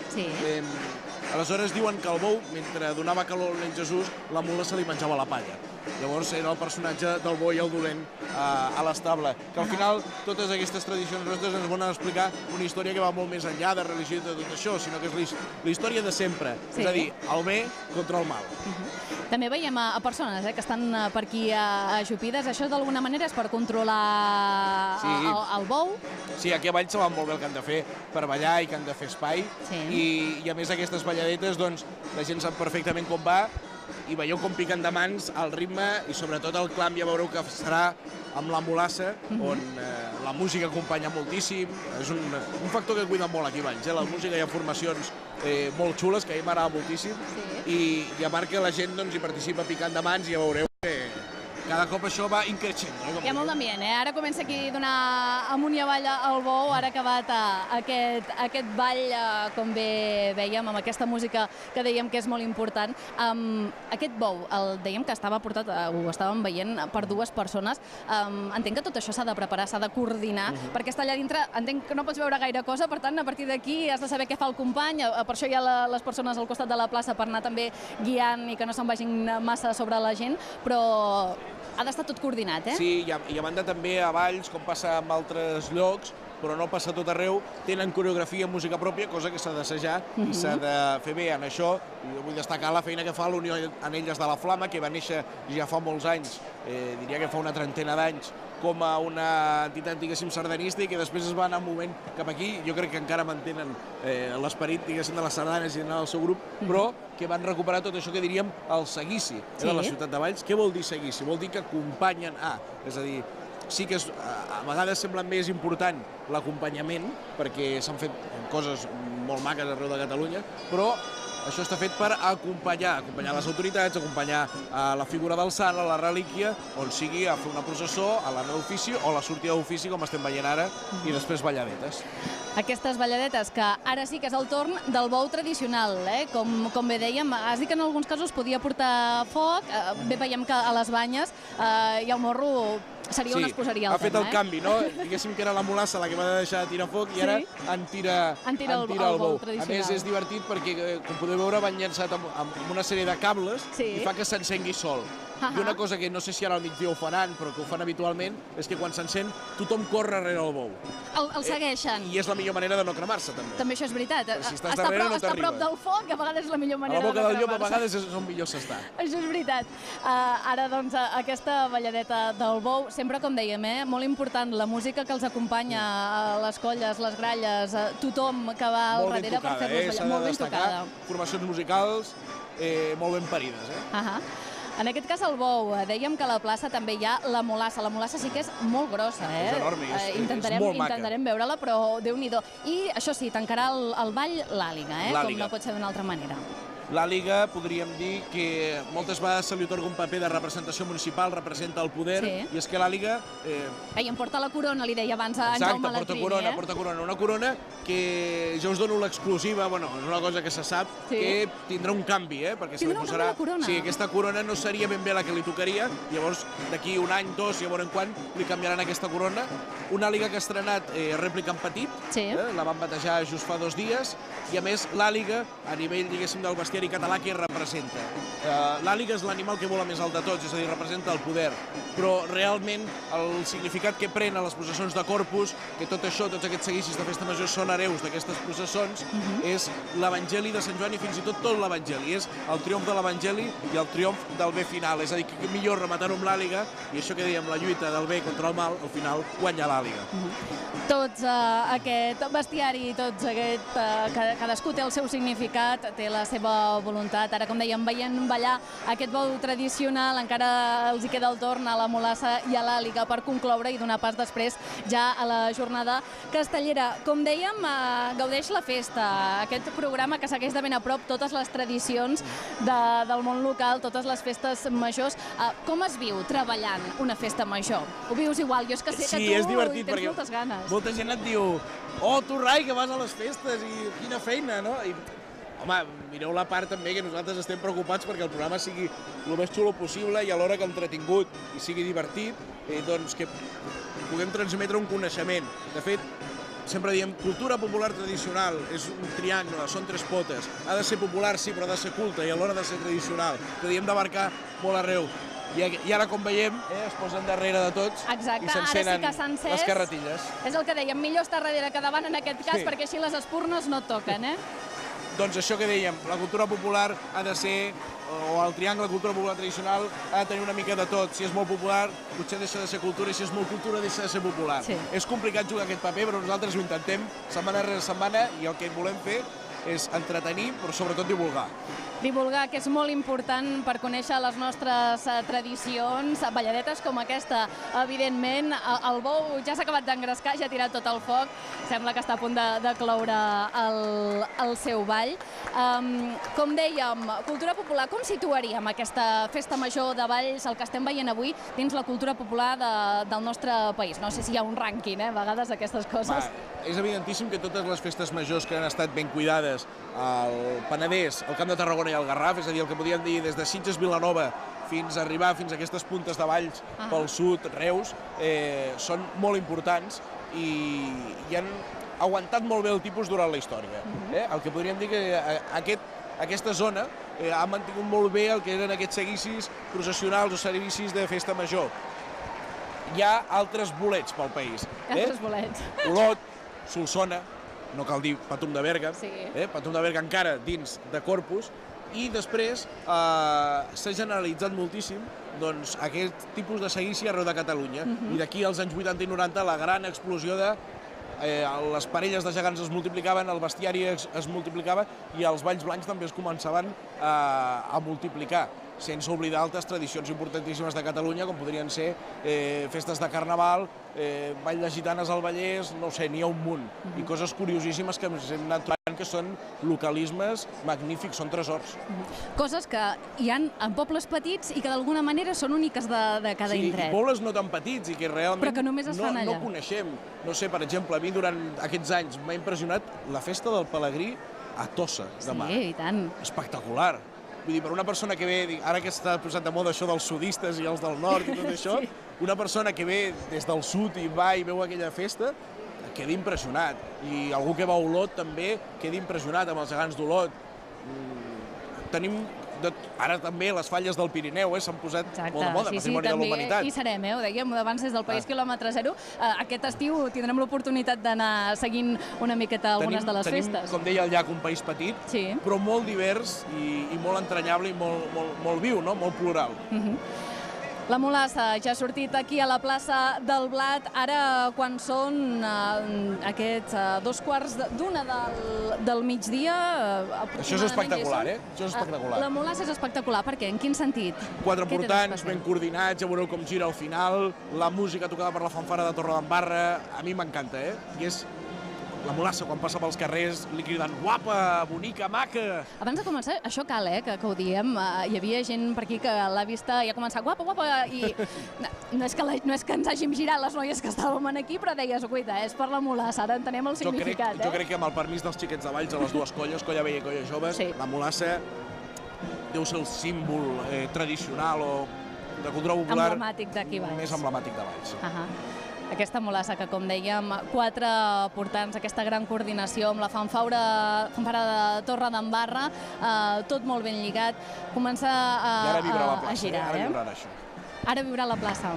Aleshores diuen que el bou, mentre donava calor al nen Jesús, la mula se li menjava la palla. Llavors era el personatge del bo i el dolent a l'estable. Que al final totes aquestes tradicions nostres ens volen explicar una història que va molt més enllà de religió i de tot això, sinó que és la història de sempre. És a dir, el bé contra el mal. També veiem a persones que estan per aquí ajupides. Això d'alguna manera és per controlar el bou? Sí, aquí a Valls saben molt bé el que han de fer per ballar i que han de fer espai. I a més aquestes balladetes, doncs, la gent sap perfectament com va i veieu com piquen de mans el ritme i sobretot el clam ja veureu que serà amb la mulassa, on la música acompanya moltíssim. És un factor que cuida molt aquí a Valls. La música hi ha formacions molt xules, que a mi m'agrada moltíssim, i a part que la gent hi participa picant de mans i ja veureu que cada cop això va increixent. Hi ha molt d'ambient, Ara comença aquí a donar amunt i avall al bou, ara ha acabat aquest ball, com bé vèiem, amb aquesta música que dèiem que és molt important. Aquest bou, dèiem que estava portat, ho estàvem veient, per dues persones. Entenc que tot això s'ha de preparar, s'ha de coordinar, perquè està allà dintre, entenc que no pots veure gaire cosa, per tant, a partir d'aquí has de saber què fa el company, per això hi ha les persones al costat de la plaça per anar també guiant i que no se'n vagin massa sobre la gent, però ha d'estar tot coordinat, Sí, i a banda també a Valls, com passa en altres llocs, però no passa tot arreu, tenen coreografia i música pròpia, cosa que s'ha d'assajar i s'ha de fer bé en això. Jo vull destacar la feina que fa l'Unió Anelles de la Flama, que va néixer ja fa molts anys, diria que fa una trentena d'anys, com a una entitat, diguéssim, sardanista i que després es va anar movent cap aquí. Jo crec que encara mantenen l'esperit, diguéssim, de les sardanes i del seu grup, però que van recuperar tot això que diríem el seguici de la ciutat de Valls. Què vol dir seguici? Vol dir que acompanyen és a dir, sí que a vegades sembla més important l'acompanyament, perquè s'han fet coses molt maques arreu de Catalunya, però això està fet per acompanyar les autoritats, acompanyar la figura del sant, a la relíquia, on sigui a fer una processó, a la d'ofici o la sortida d'ofici, com estem veient ara, i després balladetes. Aquestes balladetes, que ara sí que és el torn del bou tradicional, com bé dèiem, has dit que en alguns casos podia portar foc, bé veiem que a les banyes i el morro seria on es posaria el tema. Sí, ha fet el canvi, no? Diguéssim que era la mulassa la que va deixar de tirar foc i ara en tira el bou. A més, és divertit perquè, com podeu veure, van llançat amb una sèrie de cables i fa que s'encengui sol. I una cosa que no sé si ara al migdia ho faran, però que ho fan habitualment, és que quan s'encén tothom corre darrere el bou. El segueixen. I és la millor manera de no cremar-se, també. També això és veritat. Si estàs darrere no t'arriba. Estar a prop del foc, a vegades és la millor manera de no cremar-se. A la boca del llop a vegades és on millor s'està. Això és veritat. Ara, doncs, aquesta balladeta del bou sempre, com dèiem, molt important la música que els acompanya, les colles, les gralles, tothom que va al darrere per fer-los ballar. Molt ben tocada. Formacions musicals molt ben parides. En aquest cas, el bou, dèiem que a la plaça també hi ha la mulassa. La mulassa sí que és molt grossa, És enorme, és molt maca. Intentarem veure-la, però Déu-n'hi-do. I, això sí, tancarà el ball l'Àliga, com no pot ser d'una altra manera. L'Àliga, podríem dir que moltes vegades se li atorga un paper de representació municipal, representa el poder, i és que l'Àliga... I em porta la corona, li deia abans a en Jaume Latrini. Exacte, porta corona. Una corona que jo us dono l'exclusiva, bueno, és una cosa que se sap, que tindrà un canvi, perquè se li posarà... Sí, aquesta corona no seria ben bé la que li tocaria, llavors d'aquí un any, dos, i a veure quan li canviaran aquesta corona. Una Àliga que ha estrenat rèplica en petit, la van batejar just fa 2 dies, i a més l'Àliga, a nivell, diguéssim, del bestiari català, que representa. L'Àliga és l'animal que vola més alt de tots, és a dir, representa el poder, però realment el significat que pren a les processons de Corpus, que tot això, tots aquests seguicis de festa major són hereus d'aquestes processons, és l'Evangeli de Sant Joan i fins i tot l'Evangeli. És el triomf de l'Evangeli i el triomf del bé final. És a dir, que millor rematar-ho amb l'Àliga, i això que dèiem, la lluita del bé contra el mal, al final guanya l'Àliga. Tots aquest bestiari, tots aquest... cadascú té el seu significat, té la seva voluntat. Ara, com dèiem, veient ballar aquest bou tradicional, encara els hi queda el torn a la mulassa i a l'Àliga per concloure i donar pas després ja a la jornada castellera. Com dèiem, gaudeix la festa, aquest programa que segueix de ben a prop totes les tradicions del món local, totes les festes majors. Com es viu treballant una festa major? Ho vius igual? Jo és que sé que tu hi tens moltes ganes. Molta gent et diu, oh, tu, Rai, que vas a les festes i quina feina, no? Home, mireu la part també que nosaltres estem preocupats perquè el programa sigui el més xulo possible i alhora que entretingut i sigui divertit, doncs que puguem transmetre un coneixement. De fet, sempre diem, cultura popular tradicional, és un triangle, són 3 potes. Ha de ser popular, sí, però ha de ser culta i alhora ha de ser tradicional. Que hem d'abarcar molt arreu. I ara, com veiem, es posen darrere de tots i s'encenen les carretilles. És el que dèiem, millor estar darrere que davant en aquest cas, perquè així les espurnes no toquen, Doncs això que dèiem, la cultura popular ha de ser, o el triangle de cultura popular tradicional, ha de tenir una mica de tot. Si és molt popular, potser deixa de ser cultura, i si és molt cultura, deixa de ser popular. És complicat jugar aquest paper, però nosaltres ho intentem setmana rere setmana, i el que volem fer és entretenir, però sobretot divulgar. Divulgar, que és molt important per conèixer les nostres tradicions, balladetes com aquesta, evidentment. El bou ja s'ha acabat d'engrescar, ja ha tirat tot el foc, sembla que està a punt de cloure el seu ball. Com dèiem, cultura popular, com situaríem aquesta festa major de balls, el que estem veient avui, dins la cultura popular del nostre país? No sé si hi ha un rànquing, a vegades, d'aquestes coses. És evidentíssim que totes les festes majors que han estat ben cuidades al Penedès, al Camp de Tarragona i al Garraf, és a dir, el que podríem dir des de Sitges, Vilanova, fins a arribar fins a aquestes puntes de valls pel sud, Reus, són molt importants i han aguantat molt bé el tipus durant la història. El que podríem dir que aquesta zona ha mantingut molt bé el que eren aquests seguicis processionals o servicis de festa major. Hi ha altres bolets pel país. Altres bolets. Olot, Solsona, no cal dir Patum de Berga, Patum de Berga encara dins de Corpus, i després s'ha generalitzat moltíssim aquest tipus de seguici arreu de Catalunya. I d'aquí als anys 80 i 90 la gran explosió de les parelles de gegants es multiplicaven, el bestiari es multiplicava i els balls blancs també es començaven a multiplicar, sense oblidar altres tradicions importantíssimes de Catalunya, com podrien ser festes de carnaval, ball de gitanes al Vallès, no sé, n'hi ha un munt. I coses curiosíssimes que hem anat trobant que són localismes magnífics, són tresors. Coses que hi ha en pobles petits i que d'alguna manera són úniques de cada indret. Sí, i pobles no tan petits i que realment però que només es fan allà. No coneixem. No sé, per exemple, a mi durant aquests anys m'ha impressionat la festa del Pelegrí a Tossa, de Mar. Sí, i tant. Espectacular. Vull dir, per una persona que ve, ara que està posat de moda això dels sudistes i els del nord i tot això, una persona que ve des del sud i va i veu aquella festa, queda impressionat. I algú que va a Olot també queda impressionat amb els gegants d'Olot. Tenim ara també les falles del Pirineu s'han posat molt de moda, patrimoni de la humanitat. Hi serem, ho dèiem abans des del País Quilòmetre Zero. Aquest estiu tindrem l'oportunitat d'anar seguint una miqueta algunes de les festes. Tenim, com deia el Llac, un país petit, però molt divers i molt entranyable i molt viu, molt plural. La mulassa ja ha sortit aquí a la plaça del Blat. Ara, quan són aquests 2:15 del migdia... Això és espectacular, Això és espectacular. La mulassa és espectacular. Per què? En quin sentit? 4 portants, ben coordinats, ja veureu com gira al final, la música tocada per la fanfara de Torredembarra, a mi m'encanta, I és la mulassa, quan passa pels carrers, li criden guapa, bonica, maca. Abans de començar, això cal, que ho diem. Hi havia gent per aquí que l'ha vista i ha començat guapa, guapa, i no és que ens hàgim girat les noies que estàvem aquí, però deies, guaita, és per la mulassa, ara entenem el significat. Jo crec que amb el permís dels xiquets de Valls, a les dues colles, colla vella i colla jove, la mulassa deu ser el símbol tradicional o de cultura popular més emblemàtic de Valls. Aquesta mulassa que, com dèiem, 4 portants, aquesta gran coordinació amb la fanfara de Torredembarra, tot molt ben lligat, comença a girar. Ara viurà això. Ara viurà la plaça.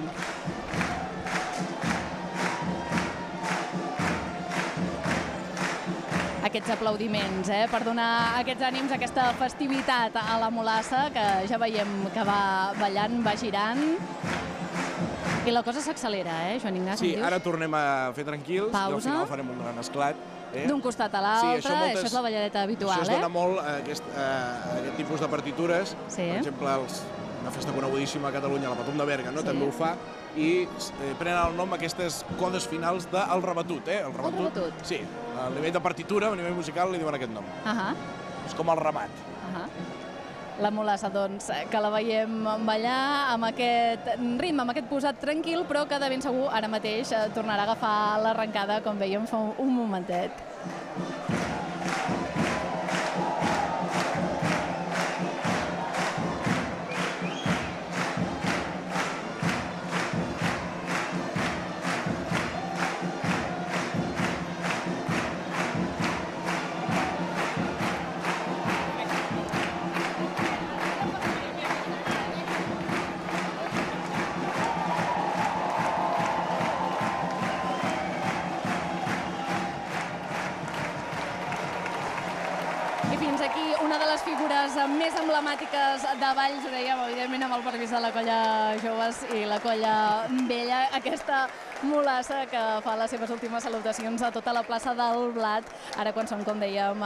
Aquests aplaudiments, per donar aquests ànims, aquesta festivitat a la mulassa, que ja veiem que va ballant, va girant. I la cosa s'accelera, Joan Ignasi? Sí, ara tornem a fer tranquils i al final farem un gran esclat. D'un costat a l'altre, això és la balladeta habitual, Això es dona molt a aquest tipus de partitures. Per exemple, una festa conegudíssima a Catalunya, la Patum de Berga, també ho fa, i prenen el nom aquestes codes finals del rebatut. El rebatut? Sí, a nivell de partitura, a nivell musical, li diuen aquest nom. És com el remat. La mulassa, doncs, que la veiem ballar amb aquest ritme, amb aquest posat tranquil, però que de ben segur ara mateix tornarà a agafar l'arrencada, com veiem fa un momentet. Més emblemàtiques de Valls, ho dèiem, evidentment amb el permís de la colla joves i la colla vella, aquesta mulassa que fa les seves últimes salutacions a tota la plaça del Blat, ara quan són, com dèiem,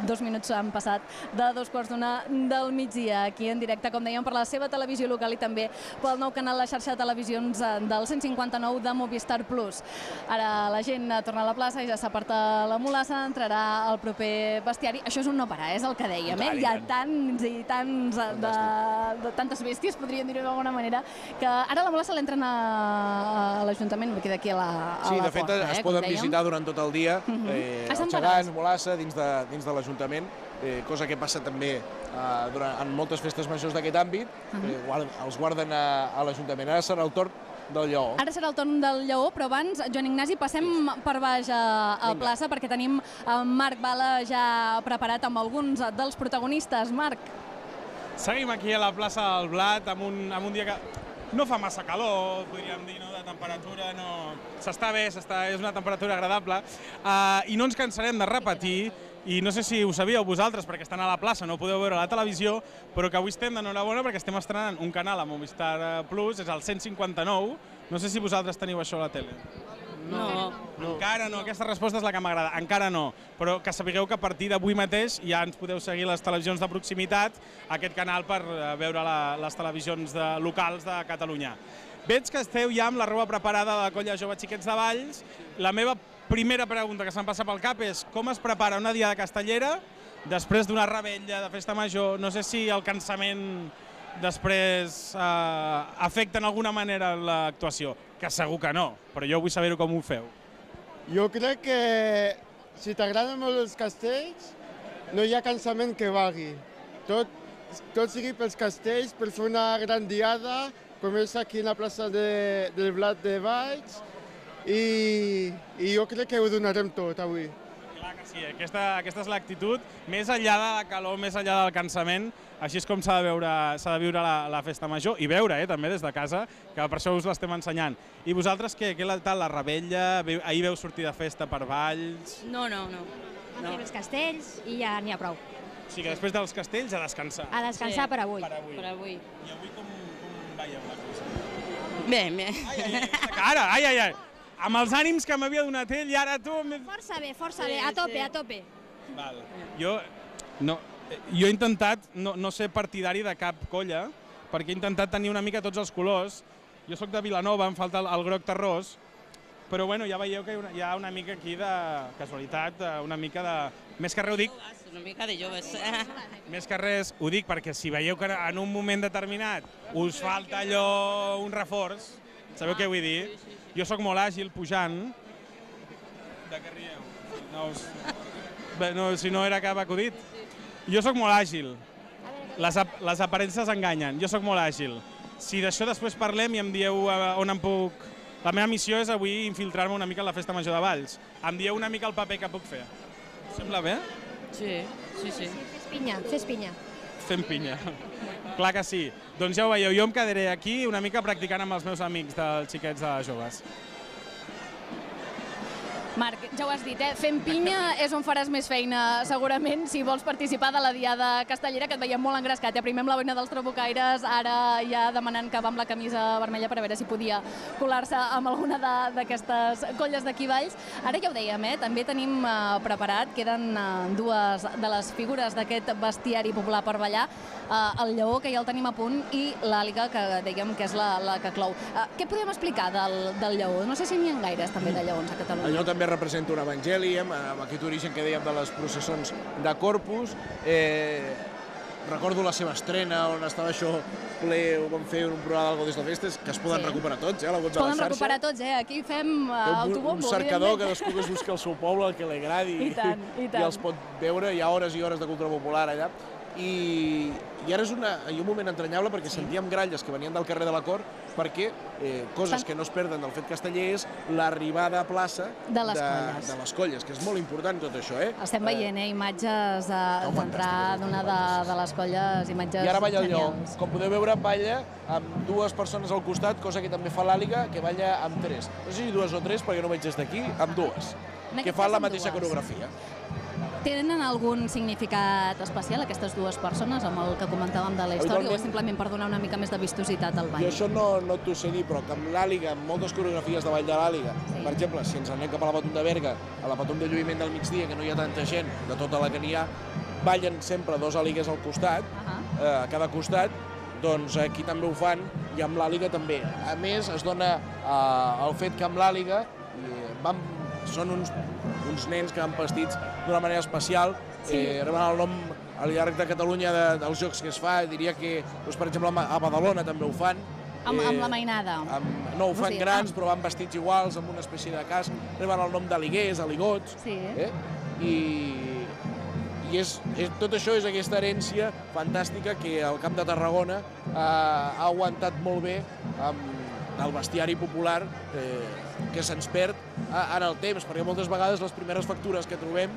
2 minuts han passat de 2:15 del migdia, aquí en directe, com dèiem, per la seva televisió local i també pel nou canal, la xarxa de televisions del 159 de Movistar Plus. Ara la gent torna a la plaça i ja s'aparta la mulassa, entrarà al proper bestiari. Això és un no parar, és el que dèiem, Hi ha tants i tants de tantes bèsties, podríem dir-ho d'alguna manera, que ara la mulassa l'entren a l'Ajuntament, d'aquí a la porta. Sí, de fet es poden visitar durant tot el dia, els gegants, mulassa, dins de l'Ajuntament, cosa que passa també en moltes festes majors d'aquest àmbit, els guarden a l'Ajuntament. Ara serà el torn del Lleó. Ara serà el torn del Lleó, però abans, Joan Ignasi, passem per baix a plaça perquè tenim Marc Bala ja preparat amb alguns dels protagonistes. Marc. Seguim aquí a la plaça del Blat amb un dia que no fa massa calor, podríem dir, de temperatura, s'està bé, és una temperatura agradable, i no ens cansarem de repetir, i no sé si ho sabíeu vosaltres, perquè estan a la plaça, no ho podeu veure a la televisió, però que avui estem d'enhorabona perquè estem estrenant un canal a Movistar Plus, és el 159, no sé si vosaltres teniu això a la tele. No. Encara no, aquesta resposta és la que m'agrada, encara no, però que sapigueu que a partir d'avui mateix ja ens podeu seguir les televisions de proximitat, aquest canal per veure les televisions locals de Catalunya. Veig que esteu ja amb la roba preparada de la colla jove Xiquets de Valls. La meva primera pregunta que se'm passa pel cap és com es prepara una diada castellera després d'una revetlla de festa major. No sé si el cansament després afecta en alguna manera l'actuació, que segur que no, però jo vull saber com ho feu. Jo crec que si t'agraden molt els castells, no hi ha cansament que valgui. Tot sigui pels castells, per fer una gran diada, com és aquí a la plaça del Blat de Valls, i jo crec que ho donarem tot avui. Clar que sí, aquesta és l'actitud, més enllà de la calor, més enllà del cansament, així és com s'ha de viure la festa major i veure també des de casa, que per això us l'estem ensenyant. I vosaltres què tal la revetlla? Ahir veu sortir de festa per Valls? No. Fem els castells i ja n'hi ha prou. O sigui que després dels castells a descansar. A descansar per avui. I avui com veieu la cosa? Bé, bé. Ara, ai. Amb els ànims que m'havia donat ell i ara tu... Força bé, a tope. Val. Jo he intentat no ser partidari de cap colla, perquè he intentat tenir una mica tots els colors. Jo sóc de Vilanova, em falta el groc terrós, però bueno, ja veieu que hi ha una mica aquí de casualitat, una mica de... Més que res ho dic... Una mica de joves. Més que res ho dic perquè si veieu que en un moment determinat us falta allò, un reforç, sabeu què vull dir? Jo sóc molt àgil pujant... De què rieu? No, si no era cap acudit. Jo sóc molt àgil. Les aparences enganyen. Jo sóc molt àgil. Si d'això després parlem i em dieu on em puc... La meva missió és avui infiltrar-me una mica a la Festa Major de Valls. Em dieu una mica el paper que puc fer. Sembla bé? Sí. Fes pinya. Fem pinya. Clar que sí. Doncs ja ho veieu, jo em quedaré aquí una mica practicant amb els meus amics dels xiquets de joves. Marc, ja ho has dit, fent pinya és on faràs més feina, segurament, si vols participar de la Diada Castellera, que et veiem molt engrescat. Primer amb la boina dels trabucaires, ara ja demanant que va amb la camisa vermella per a veure si podia colar-se amb alguna d'aquestes colles d'aquí Valls. Ara ja ho dèiem, també tenim preparat, queden dues de les figures d'aquest bestiari popular per ballar, el lleó, que ja el tenim a punt, i l'àliga, que dèiem que és la que clou. Què podem explicar del lleó? No sé si n'hi ha gaires també de lleons a Catalunya. Allò també representa un evangeli, amb aquest origen que dèiem de les processons de Corpus. Recordo la seva estrena, on estava això ple, ho vam fer un programa d'Algo des de Festes, que es poden recuperar tots, la web de la xarxa. Poden recuperar tots, aquí fem autobombo. Un cercador, cadascú que es busqui el seu poble, el que li agradi, i els pot veure, hi ha hores i hores de cultura popular allà. I ara és un moment entranyable perquè sentíem gralles que venien del carrer de la Cort, perquè coses que no es perden del fet casteller és l'arribada a plaça de les colles, que és molt important tot això. Estem veient imatges d'entrar d'una de les colles, imatges genials. I ara balla el lleó. genials. Com podeu veure, balla amb dues persones al costat, cosa que també fa l'àliga, que balla amb tres. No sé si dues o tres, perquè no veig des d'aquí, amb dues, que fan la mateixa coreografia. Tenen algun significat especial aquestes dues persones amb el que comentàvem de la història o és simplement per donar una mica més de vistositat al ball? Jo això no t'ho sé dir, però que amb l'àliga, amb moltes coreografies de ball de l'àliga, per exemple, si ens anem cap a la Patum de Berga, a la Patum de Lluïment del migdia, que no hi ha tanta gent, de tota la que n'hi ha, ballen sempre dos àligues al costat, a cada costat, doncs aquí també ho fan, i amb l'àliga també. A més, es dona el fet que amb l'àliga són uns nens que van vestits d'una manera especial, reben el nom al llarg de Catalunya dels jocs que es fa, diria que, per exemple, a Badalona també ho fan. Amb la mainada? No, ho fan grans, però van vestits iguals, amb una espècie de casc, reben el nom d'aliguers, aligots, i tot això és aquesta herència fantàstica que el Camp de Tarragona ha aguantat molt bé amb el bestiari popular que se'ns perd en el temps, perquè moltes vegades les primeres factures que trobem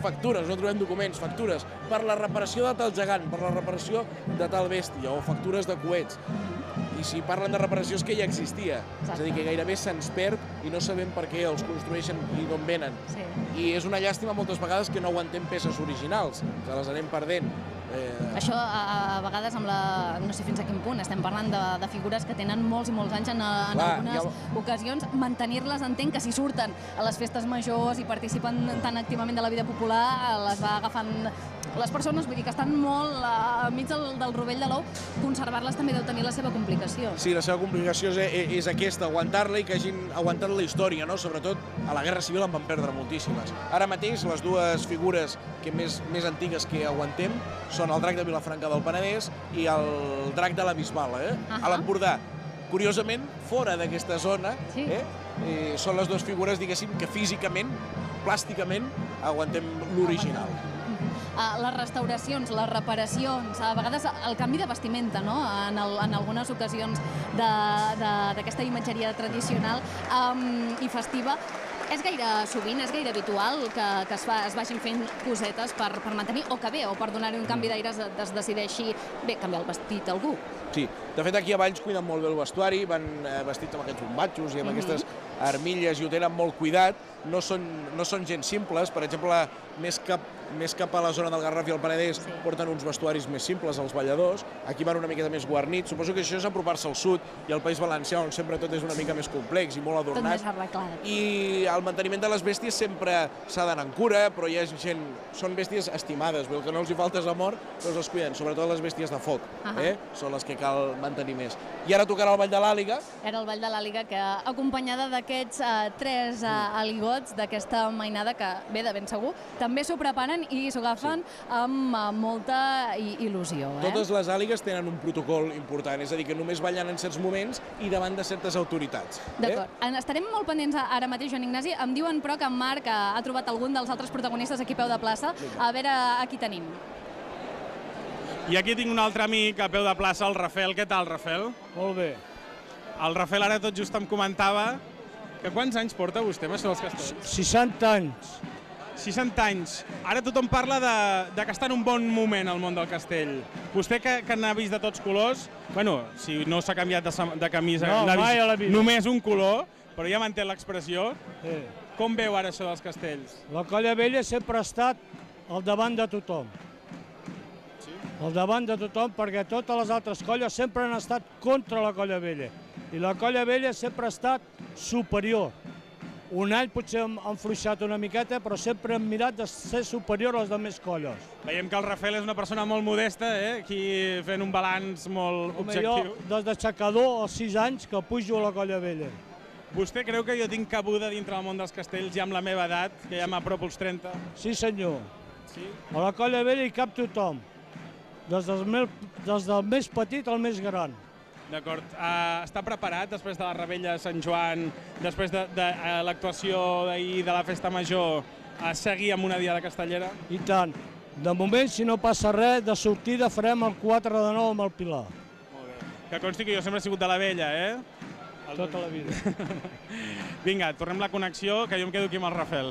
factures, no trobem documents, factures per la reparació de tal gegant, per la reparació de tal bèstia, o factures de coets. I si parlen de reparació és que ja existia. És a dir, que gairebé se'ns perd i no sabem per què els construeixen i d'on venen. I és una llàstima moltes vegades que no aguantem peces originals, que les anem perdent. Això a vegades no sé fins a quin punt, estem parlant de figures que tenen molts i molts anys en algunes ocasions, mantenir-les, entenc que si surten a les festes majors i participen tan activament de la vida popular, les va agafant les persones, vull dir que estan molt enmig del rovell de l'ou, conservar-les també deu tenir la seva complicació. Sí, la seva complicació és aquesta, aguantar-la i que hagin aguantat la història, no? Sobretot a la Guerra Civil en van perdre moltíssimes. Ara mateix les dues figures més antigues que aguantem són el drac de Vilafranca del Penedès i el drac de la Bisbal, a l'Empordà. Curiosament, fora d'aquesta zona, són les dues figures, diguéssim, que físicament, plàsticament, aguantem l'original. Les restauracions, les reparacions, a vegades el canvi de vestimenta, no? En algunes ocasions d'aquesta imatgeria tradicional i festiva, és gaire sovint, és gaire habitual que es vagin fent cosetes per mantenir, o per donar-hi un canvi d'aires es decideixi, canviar el vestit a algú. Sí, De fet, aquí a Valls cuiden molt bé el vestuari, van vestits amb aquests bombatxos i amb aquestes armilles i ho tenen molt cuidat. No són gens simples, per exemple, més cap a la zona del Garraf i el Penedès porten uns vestuaris més simples, els balladors. Aquí van una miqueta més guarnits. Suposo que això és apropar-se al sud i al País Valencià, on sempre tot és una mica més complex i molt adornat. Tot més arreglat. I el manteniment de les bèsties sempre s'ha d'anar en cura, però hi ha gent... Són bèsties estimades, el que no els hi falta és amor, però els cuiden, sobretot les bèsties de foc. Són les que cal mantenir més. I ara tocarà el Ball de l'Àliga. Era el Ball de l'Àliga, que acompanyada d'aquests 3 aligots d'aquesta mainada, que bé, de ben segur, també s'ho preparen i s'ho agafen amb molta il·lusió. Totes les àligues tenen un protocol important, és a dir, que només ballen en certs moments i davant de certes autoritats. D'acord. Estarem molt pendents ara mateix, Joan Ignasi. Em diuen, però, que en Marc ha trobat algun dels altres protagonistes aquí a peu de plaça. A veure, aquí tenim. I aquí tinc un altre amic a peu de plaça, el Rafel. Què tal, Rafel? Molt bé. El Rafel ara tot just em comentava que quants anys porta vostè amb això dels castells? 60 anys. 60 anys. Ara tothom parla de que està en un bon moment al món del castell. Vostè que n'ha vist de tots colors, bueno, si no s'ha canviat de camisa, no, mai a la vida. Només un color, però ja m'entén l'expressió. Com veu ara això dels castells? La Colla Vella sempre ha estat al davant de tothom. Al davant de tothom, perquè totes les altres colles sempre han estat contra la Colla Vella. I la Colla Vella sempre ha estat superior. Un any potser hem fluixat una miqueta, però sempre hem mirat de ser superior a les altres colles. Veiem que el Rafel és una persona molt modesta, aquí fent un balanç molt objectiu. Jo, des d'aixecador, als 6 anys, que pujo a la Colla Vella. Vostè creu que jo tinc cabuda dintre del món dels castells ja amb la meva edat, que ja m'apropo als 30? Sí, senyor. A la Colla Vella hi cap tothom, des del més petit al més gran. D'acord. Està preparat després de la Rebella de Sant Joan, després de l'actuació d'ahir de la Festa Major, a seguir amb una diada castellera? I tant. De moment, si no passa res, de sortida farem el 4 de 9 amb el Pilar. Molt bé. Que consti que jo sempre he sigut de la Vella, Tota la vida. Vinga, tornem la connexió, que jo em quedo aquí amb el Rafel.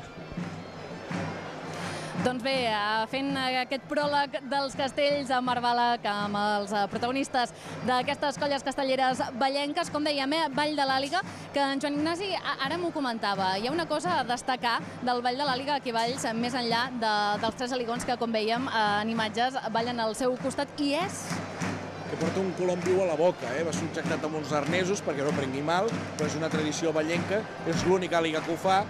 Doncs bé, fent aquest pròleg dels castells a Marbala, amb els protagonistes d'aquestes colles castelleres ballenques, com dèiem, Ball de l'Àliga, que en Joan Ignasi ara m'ho comentava. Hi ha una cosa a destacar del Ball de l'Àliga aquí a Valls, més enllà dels 3 aligons que, com veiem en imatges, ballen al seu costat, i és... que porta un colom viu a la boca, va subjectat amb uns arnesos perquè no prengui mal, però és una tradició ballenca, és l'única àliga que ho fa.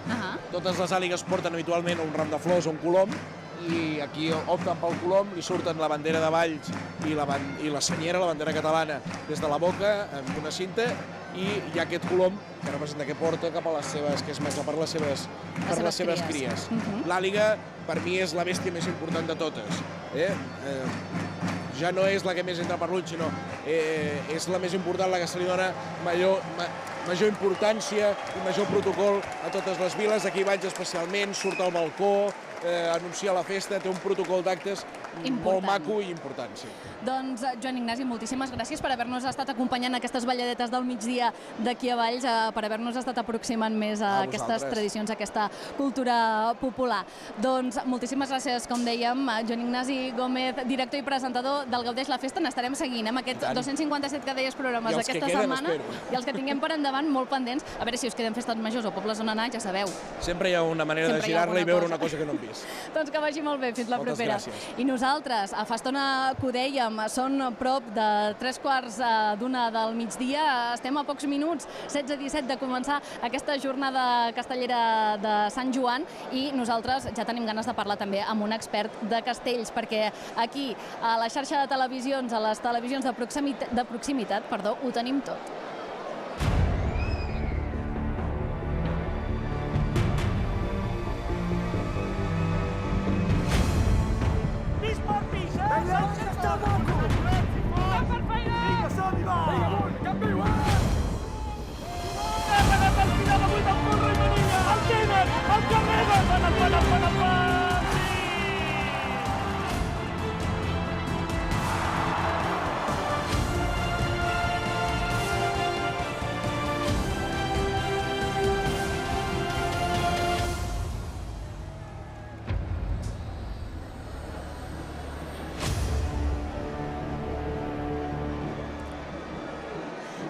Totes les àligues porten habitualment un ram de flors o un colom, i aquí opten pel colom, li surten la bandera de Valls i la senyera, la bandera catalana, des de la boca, amb una cinta, i hi ha aquest colom que representa que porta cap a les seves, que es menja per les seves cries. L'àliga, per mi, és la bèstia més important de totes. Ja no és la que més entra per l'ull, sinó és la més important, la que se li dona major importància i major protocol a totes les viles. Aquí Valls especialment, surt al balcó, anuncia la festa, té un protocol d'actes molt maco i important. Doncs, Joan Ignasi, moltíssimes gràcies per haver-nos estat acompanyant aquestes balladetes del migdia d'aquí a Valls, per haver-nos estat aproximant més a aquestes tradicions, a aquesta cultura popular. Doncs, moltíssimes gràcies, com dèiem, Joan Ignasi Gómez, director i presentador del Gaudeix la Festa. N'estarem seguint amb aquests 257 que deies programes d'aquesta setmana, i els que tinguem per endavant molt pendents. A veure si us queden festes majors o pobles on anar, ja sabeu. Sempre hi ha una manera de girar-la i veure una cosa que no hem vist. Doncs que vagi molt bé, fins la propera. Moltes gràcies. I nosaltres, fa estona que ho dèiem, són prop de 3:45 del migdia, estem a pocs minuts, 16:17, de començar aquesta jornada castellera de Sant Joan, i nosaltres ja tenim ganes de parlar també amb un expert de castells, perquè aquí, a la xarxa de televisions, a les televisions de proximitat, ho tenim tot.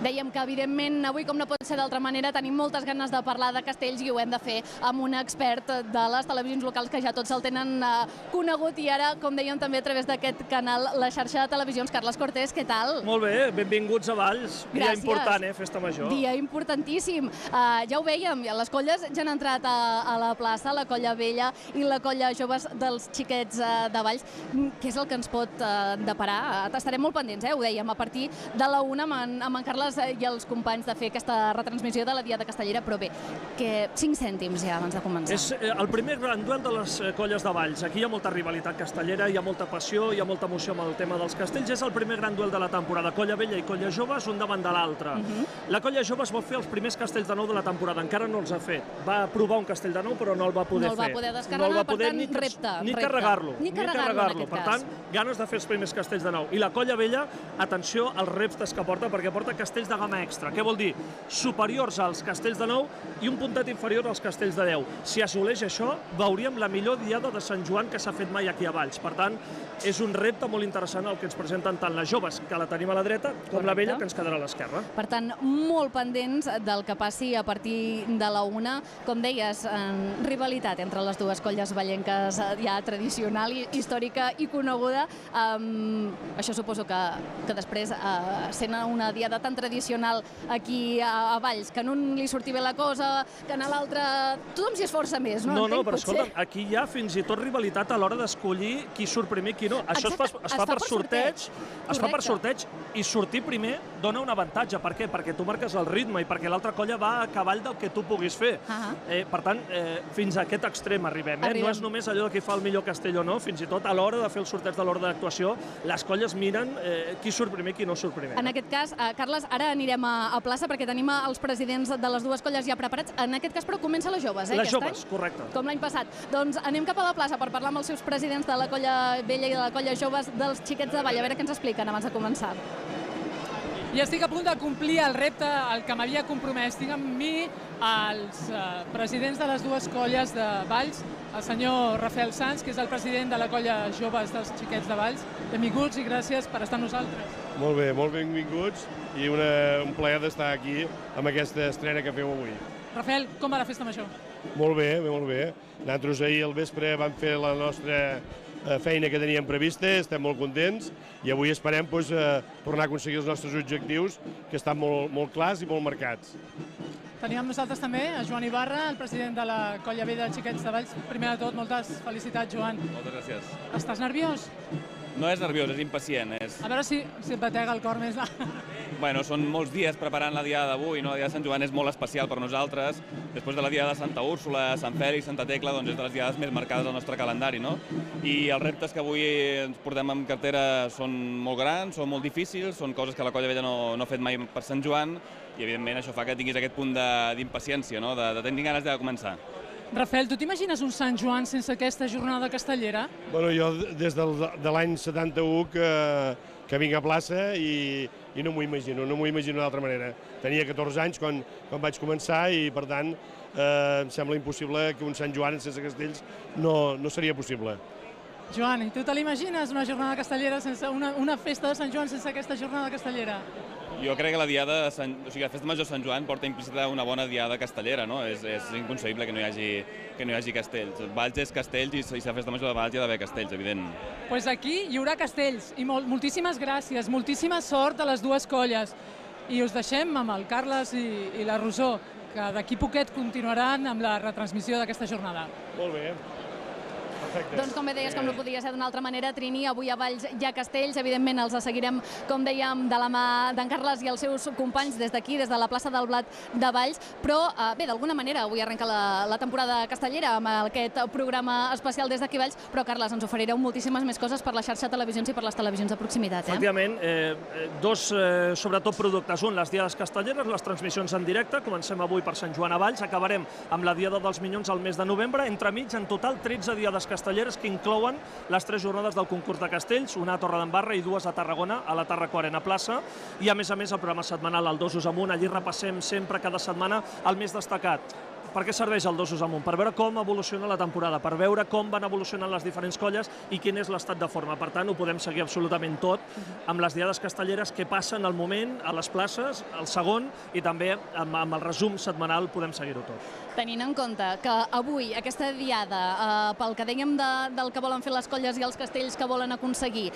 Dèiem que, evidentment, avui, com no pot ser d'altra manera, tenim moltes ganes de parlar de castells i ho hem de fer amb un expert de les televisions locals que ja tots el tenen conegut i ara, com dèiem també a través d'aquest canal, la xarxa de televisions. Carles Cortés, què tal? Molt bé, benvinguts a Valls. Dia important, Festa Major. Dia importantíssim. Ja ho vèiem, les colles ja han entrat a la plaça, la Colla Vella i la Colla Joves dels Xiquets de Valls. Què és el que ens pot deparar? Estarem molt pendents, ho dèiem, a partir de la 1 amb en Carles i els companys de fer aquesta retransmissió de la Diada Castellera, però bé, 5 cèntims ja abans de començar. És el primer gran duel de les colles de Valls. Aquí hi ha molta rivalitat castellera, hi ha molta passió, hi ha molta emoció amb el tema dels castells. És el primer gran duel de la temporada. Colla Vella i Colla Joves, un davant de l'altre. La Colla Joves vol fer els primers castells de nou de la temporada, encara no els ha fet. Va provar un castell de nou, però no el va poder fer. No el va poder descarregar, per tant, repte. Ni carregar-lo. Ni carregar-lo, en aquest cas. Per tant, ganes de fer els primers castells de nou. I la Colla Vella, atenció als reptes que porta, perquè porta castells de gamma extra. Què vol dir? Superiors als castells de 9 i un puntet inferior als castells de 10. Si assoleix això, veuríem la millor diada de Sant Joan que s'ha fet mai aquí a Valls. Per tant, és un repte molt interessant el que ens presenten tant les joves, que la tenim a la dreta, com la vella, que ens quedarà a l'esquerra. Per tant, molt pendents del que passi a partir de la 1. Com deies, rivalitat entre les dues colles vallenques ja tradicional, històrica i coneguda. Això suposo que després, sent una diada tan tradicional aquí a Valls, que en un li surti bé la cosa, que en l'altre tothom s'hi esforça més, no? No, però escolta, aquí hi ha fins i tot rivalitat a l'hora d'escollir qui surt primer i qui no. Això es fa per sorteig. Es fa per sorteig i sortir primer dona un avantatge. Per què? Perquè tu marques el ritme i perquè l'altra colla va a cavall del que tu puguis fer. Per tant, fins a aquest extrem arribem. No és només allò de qui fa el millor castell o no, fins i tot a l'hora de fer el sorteig de l'ordre d'actuació, les colles miren qui surt primer i qui no surt primer. En aquest cas, Carles, ara anirem a plaça perquè tenim els presidents de les dues colles ja preparats. En aquest cas, però, comença les joves, Les joves, correcte. Com l'any passat. Doncs anem cap a la plaça per parlar amb els seus presidents de la Colla Vella i de la Colla Joves dels Xiquets de Vall. A veure què ens expliquen abans de començar. I estic a punt de complir el repte al que m'havia compromès. Tinc amb mi els presidents de les dues colles de Valls, el senyor Rafael Sanz, que és el president de la Colla Joves dels Xiquets de Valls. Benvinguts i gràcies per estar amb nosaltres. Molt bé, molt benvinguts i un plaer d'estar aquí amb aquesta estrena que feu avui. Rafael, com va la festa major? Molt bé, molt bé. Nosaltres ahir al vespre vam fer la nostra feina que teníem prevista, estem molt contents i avui esperem tornar a aconseguir els nostres objectius que estan molt clars i molt marcats. Tenim amb nosaltres també a Joan Ibarra, el president de la Colla Vella dels Xiquets de Valls. Primer de tot, moltes felicitats, Joan. Moltes gràcies. Estàs nerviós? No és nerviós, és impacient. A veure si et batega el cor més. Bueno, són molts dies preparant la diada d'avui, no? La diada de Sant Joan és molt especial per nosaltres. Després de la diada de Santa Úrsula, Sant Fèlix, Santa Tecla, doncs és de les diades més marcades del nostre calendari, no? I els reptes que avui ens portem en cartera són molt grans, són molt difícils, són coses que la Colla Vella no ha fet mai per Sant Joan i, evidentment, això fa que tinguis aquest punt d'impaciència, no? De tenir ganes de començar. Rafael, tu t'imagines un Sant Joan sense aquesta jornada castellera? Bueno, jo des de l'any 71 que vinc a plaça i no m'ho imagino d'altra manera. Tenia 14 anys quan vaig començar i, per tant, em sembla impossible que un Sant Joan sense castells no seria possible. Joan, i tu te l'imagines una jornada castellera, una festa de Sant Joan sense aquesta jornada castellera? Jo crec que la diada, la festa major de Sant Joan porta implícita una bona diada castellera, no? És inconcebible que no hi hagi castells. Valls és castells i si la festa major de Valls hi ha d'haver castells, evident. Doncs aquí hi haurà castells i moltíssimes gràcies, moltíssima sort a les dues colles. I us deixem amb el Carles i la Rosó, que d'aquí poquet continuaran amb la retransmissió d'aquesta jornada. Molt bé. Perfecte. Doncs com bé deies, com no podia ser d'una altra manera, Trini, avui a Valls hi ha castells, evidentment els seguirem, com dèiem, de la mà d'en Carles i els seus companys des d'aquí, des de la plaça del Blat de Valls, però bé, d'alguna manera avui arrenca la temporada castellera amb aquest programa especial des d'aquí Valls, però Carles, ens oferireu moltíssimes més coses per la xarxa de televisions i per les televisions de proximitat. Efectivament, dos sobretot productes. Un, les diades castelleres, les transmissions en directe, comencem avui per Sant Joan a Valls, acabarem amb la Diada dels Minyons al mes de novembre, entremig en total 13 diades castelleres que inclouen les 3 jornades del concurs de castells, una a Torredembarra i 2 a Tarragona, a la Tarraco Arena Plaça, i a més el programa setmanal, el Dosos Amunt, allí repassem sempre cada setmana el més destacat. Per què serveix el Dosos Amunt? Per veure com evoluciona la temporada, per veure com van evolucionant les diferents colles i quin és l'estat de forma. Per tant, ho podem seguir absolutament tot amb les diades castelleres que passen al moment, a les places, al segon, i també amb el resum setmanal podem seguir-ho tot. Tenint en compte que avui aquesta diada, pel que dèiem del que volen fer les colles i els castells que volen aconseguir,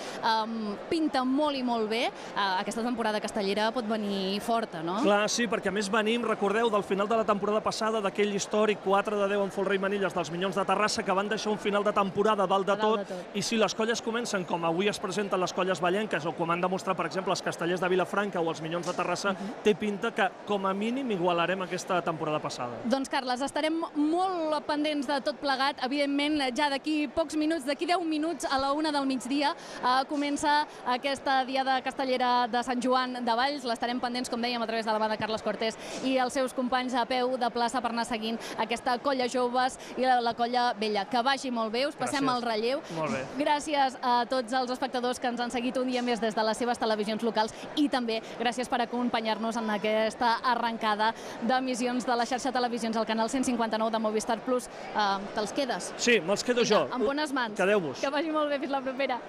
pinta molt i molt bé, aquesta temporada castellera pot venir forta, no? Clar, sí, perquè a més venim, recordeu, del final de la temporada passada, d'aquell històric 4-10 en Folre i Manilles dels Minyons de Terrassa, que van deixar un final de temporada dalt de tot, i si les colles comencen com avui es presenten les colles vallenques, o com han demostrat, per exemple, els castellers de Vilafranca o els Minyons de Terrassa, té pinta que, com a mínim, igualarem aquesta temporada passada. Doncs, Carles, estarem molt pendents de tot plegat. Evidentment, ja d'aquí pocs minuts, d'aquí 10 minuts, a la 1 del migdia, comença aquesta diada castellera de Sant Joan de Valls. L'estarem pendents, com dèiem, a través de la mà de Carles Cortés i els seus companys a peu de plaça per anar seguint aquesta colla joves i la colla vella. Que vagi molt bé, us passem el relleu. Molt bé. Gràcies a tots els espectadors que ens han seguit un dia més des de les seves televisions locals i també gràcies per acompanyar-nos en aquesta arrencada d'emissions de la xarxa de televisions al canal 159 de Movistar Plus. Te'ls quedes? Sí, me'ls quedo jo. En bones mans. Quedeu-vos. Que vagi molt bé, fins la propera.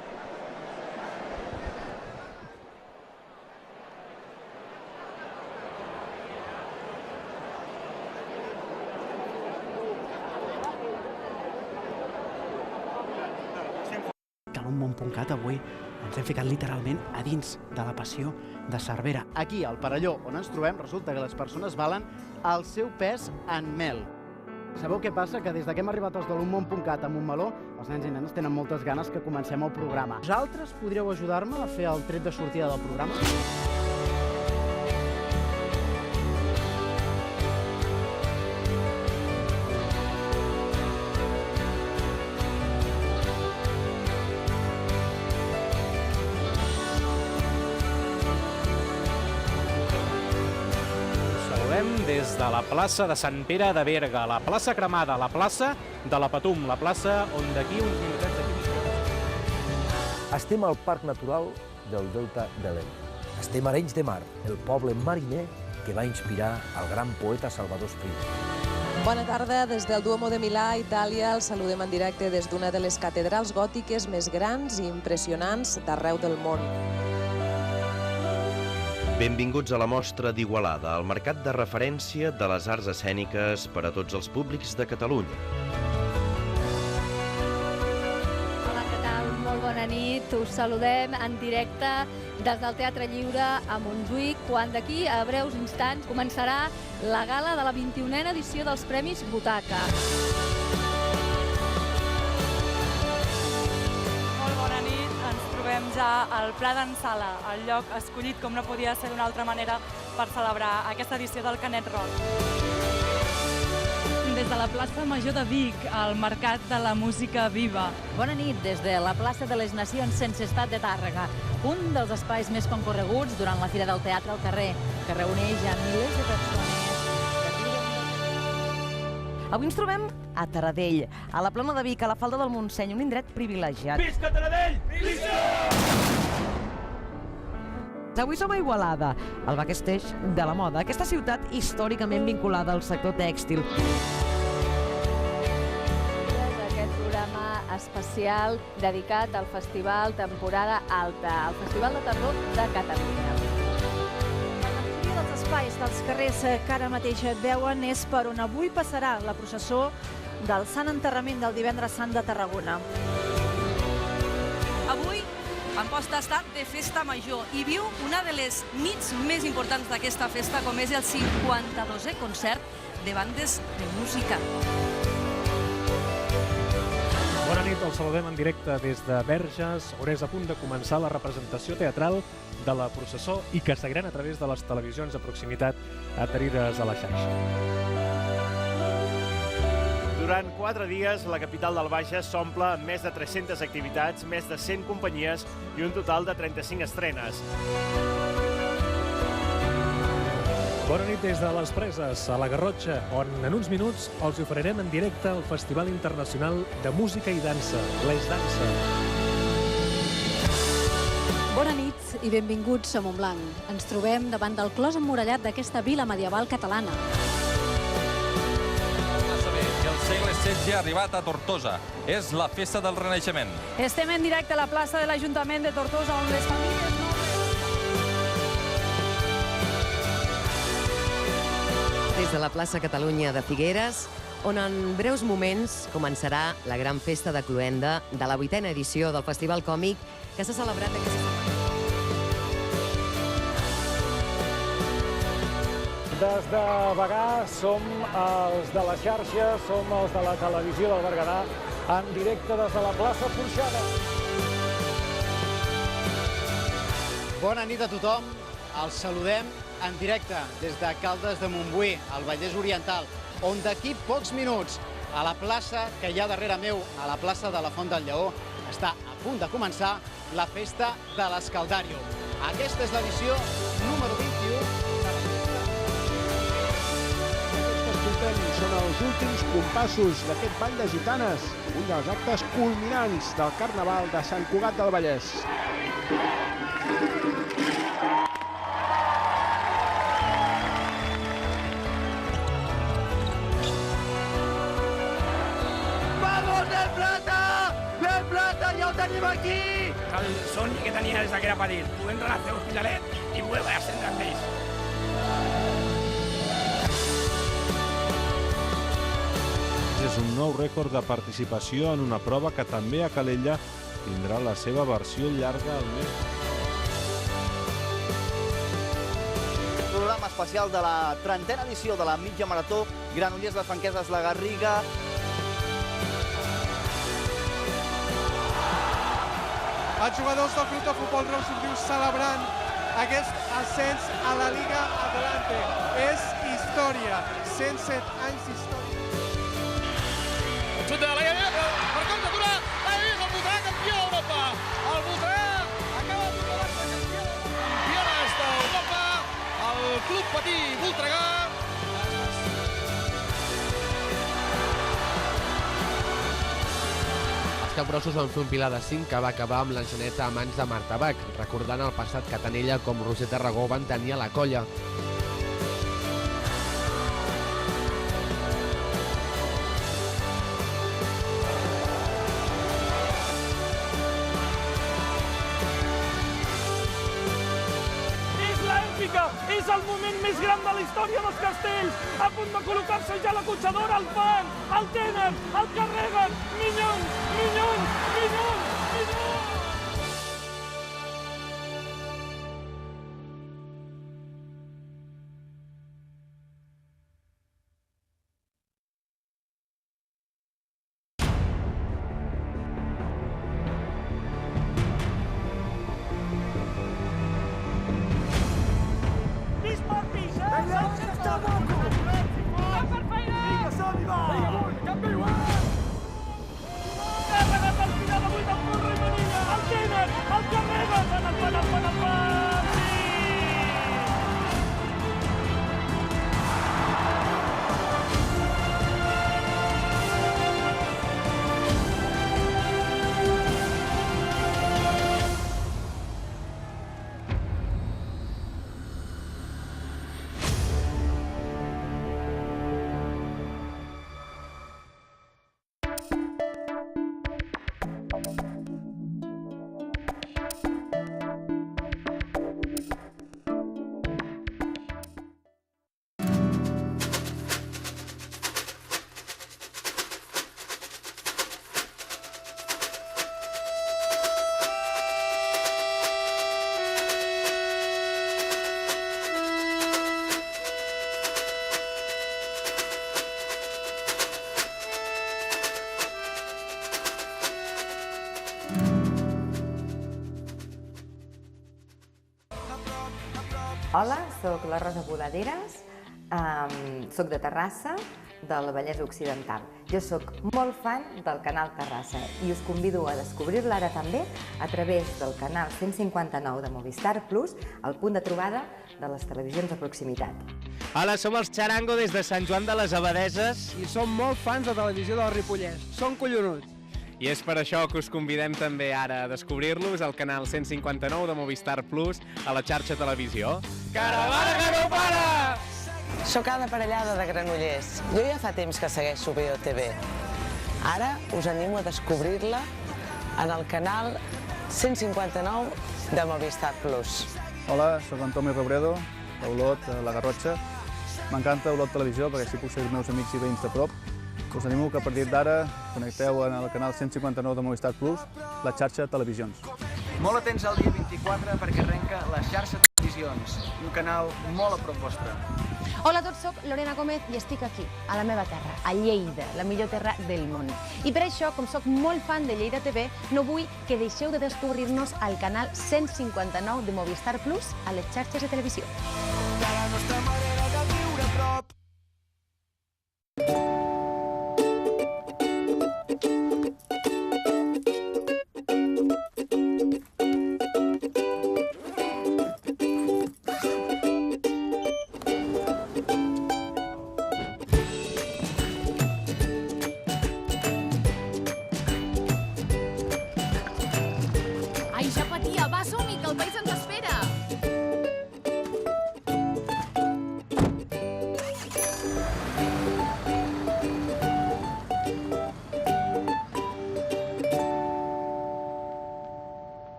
Calonmont.cat avui ens hem ficat literalment a dins de la passió de Cervera. Aquí, al Perelló, on ens trobem, resulta que les persones valen el seu pes en mel. Sabeu què passa? Que des que hem arribat als de l'Unmont.cat a Montmeló, els nens i nenes tenen moltes ganes que comencem el programa. Vosaltres podríeu ajudar-me a fer el tret de sortida del programa? Des de la plaça de Sant Pere de Berga, la plaça Cremada, la plaça de la Patum, la plaça on d'aquí uns minutets... Estem al Parc Natural del Delta de l'Ebre. Estem a Arenys de Mar, el poble mariner que va inspirar el gran poeta Salvador Espriu. Bona tarda, des del Duomo de Milà, Itàlia. El saludem en directe des d'una de les catedrals gòtiques més grans i impressionants d'arreu del món. Benvinguts a la mostra d'Igualada, el mercat de referència de les arts escèniques per a tots els públics de Catalunya. Hola, què tal? Molt bona nit. Us saludem en directe des del Teatre Lliure a Montjuïc, quan d'aquí a breus instants començarà la gala de la 21a edició dels Premis Butaca. Ja al Pla d'en Sala, el lloc escollit com no podia ser d'una altra manera per celebrar aquesta edició del Canet Rock. Des de la plaça Major de Vic, al Mercat de la Música Viva. Bona nit des de la plaça de les Nacions sense estat de Tàrrega, un dels espais més concorreguts durant la Fira del Teatre al carrer, que reuneix a milers de persones. Avui ens trobem a Taradell, a la Plana de Vic, a la Falda del Montseny, un indret privilegiat. Visca Taradell! Visca! Avui som a Igualada, el backstage de la moda, aquesta ciutat històricament vinculada al sector tèxtil. Aquest programa especial dedicat al Festival Temporada Alta, el Festival de Tardor de Catalunya. Els espais dels carrers que ara mateix veuen és per on avui passarà la processó del Sant Enterrament del Divendres Sant de Tarragona. Avui Amposta està de festa major i viu una de les nits més importants d'aquesta festa, com és el 52è concert de bandes de música. Bona nit, els saludem en directe des de Verges, on és a punt de començar la representació teatral de la processó i que seguiran a través de les televisions de proximitat adherides a la xarxa. Durant 4 dies, la capital del Bages s'omple amb més de 300 activitats, més de 100 companyies i un total de 35 estrenes. Bona nit des de les Preses, a la Garrotxa, on en uns minuts els oferirem en directe el Festival Internacional de Música i Dansa, Les Dansa. Bona nit i benvinguts a Montblanc. Ens trobem davant del clos emmurallat d'aquesta vila medieval catalana. setge ha arribat a Tortosa. És la festa del Renaixement. Estem en directe a la plaça de l'Ajuntament de Tortosa, on les famílies Des de la plaça Catalunya de Figueres, on en breus moments començarà la gran festa de cloenda de la 8a edició del Festival Còmic que s'ha celebrat aquesta setmana. Des de Bagà som els de la xarxa, som els de la televisió del Berguedà, en directe des de la plaça Porxada. Bona nit a tothom, els saludem en directe des de Caldes de Montbui, al Vallès Oriental, on d'aquí pocs minuts, a la plaça que hi ha darrere meu, a la plaça de la Font del Lleó, està a punt de començar la festa de l'Escaldàrium. Aquesta és l'edició número 21 de la festa. Aquests que escoltem són els últims compassos d'aquest ball de gitanes, un dels actes culminants del Carnaval de Sant Cugat del Vallès. ¡El plata! ¡Ya lo tenim aquí! El somni que tenia des que era petit. Poder renacer l'Hospitalet i poder ascendre amb ells. És un nou rècord de participació en una prova que també a Calella tindrà la seva versió llarga al mes. Programa especial de la 30a edició de la mitja marató Granollers, les Franqueses, la Garriga. Els jugadors del Club de Futbol Roig Somriu celebrant aquest ascens a la Liga Adelante. És història, 107 anys d'història. El xut de la Laia, per compte d'una, el Voltregà campió d'Europa. El Voltregà acaba de trobar-se campió campionats d'Europa. El Club Patí Voltregà. Els capgrossos van fer un pilar de 5 que va acabar amb l'enxaneta a mans de Marta Bach, recordant el passat que tant ella com Roser Tarragó van tenir a la colla. És l'èpica, és el moment més gran de la història dels castells, a punt de col·locar-se ja la cotxadora, el fan, el tenen, el carreguen, minyons, minyons, minyons, minyons! Hola, sóc la Rosa Boladeres, sóc de Terrassa, del Vallès Occidental. Jo sóc molt fan del canal Terrassa i us convido a descobrir-la ara també a través del canal 159 de Movistar Plus, el punt de trobada de les televisions de proximitat. Hola, som els Charango des de Sant Joan de les Abadeses. I som molt fans de televisió del Ripollès. Som collonuts. I és per això que us convidem també ara a descobrir-los al canal 159 de Movistar Plus a la xarxa televisió. Caravana que no para! Soc Anna Parellada de Granollers. Jo ja fa temps que segueixo BOTV. Ara us animo a descobrir-la en el canal 159 de Movistar Plus. Hola, soc Antonio Robredo, d'Olot, La Garrotxa. M'encanta Olot Televisió perquè així puc ser els meus amics i veïns de prop. Us animo que a partir d'ara connecteu en el canal 159 de Movistar Plus, la xarxa Televisions. Molt atents al dia 24 perquè arrenca la xarxa Televisions, un canal molt a prop vostre. Hola a tots, soc Lorena Gómez i estic aquí, a la meva terra, a Lleida, la millor terra del món. I per això, com soc molt fan de Lleida TV, no vull que deixeu de descobrir-nos al canal 159 de Movistar Plus a les xarxes de televisió.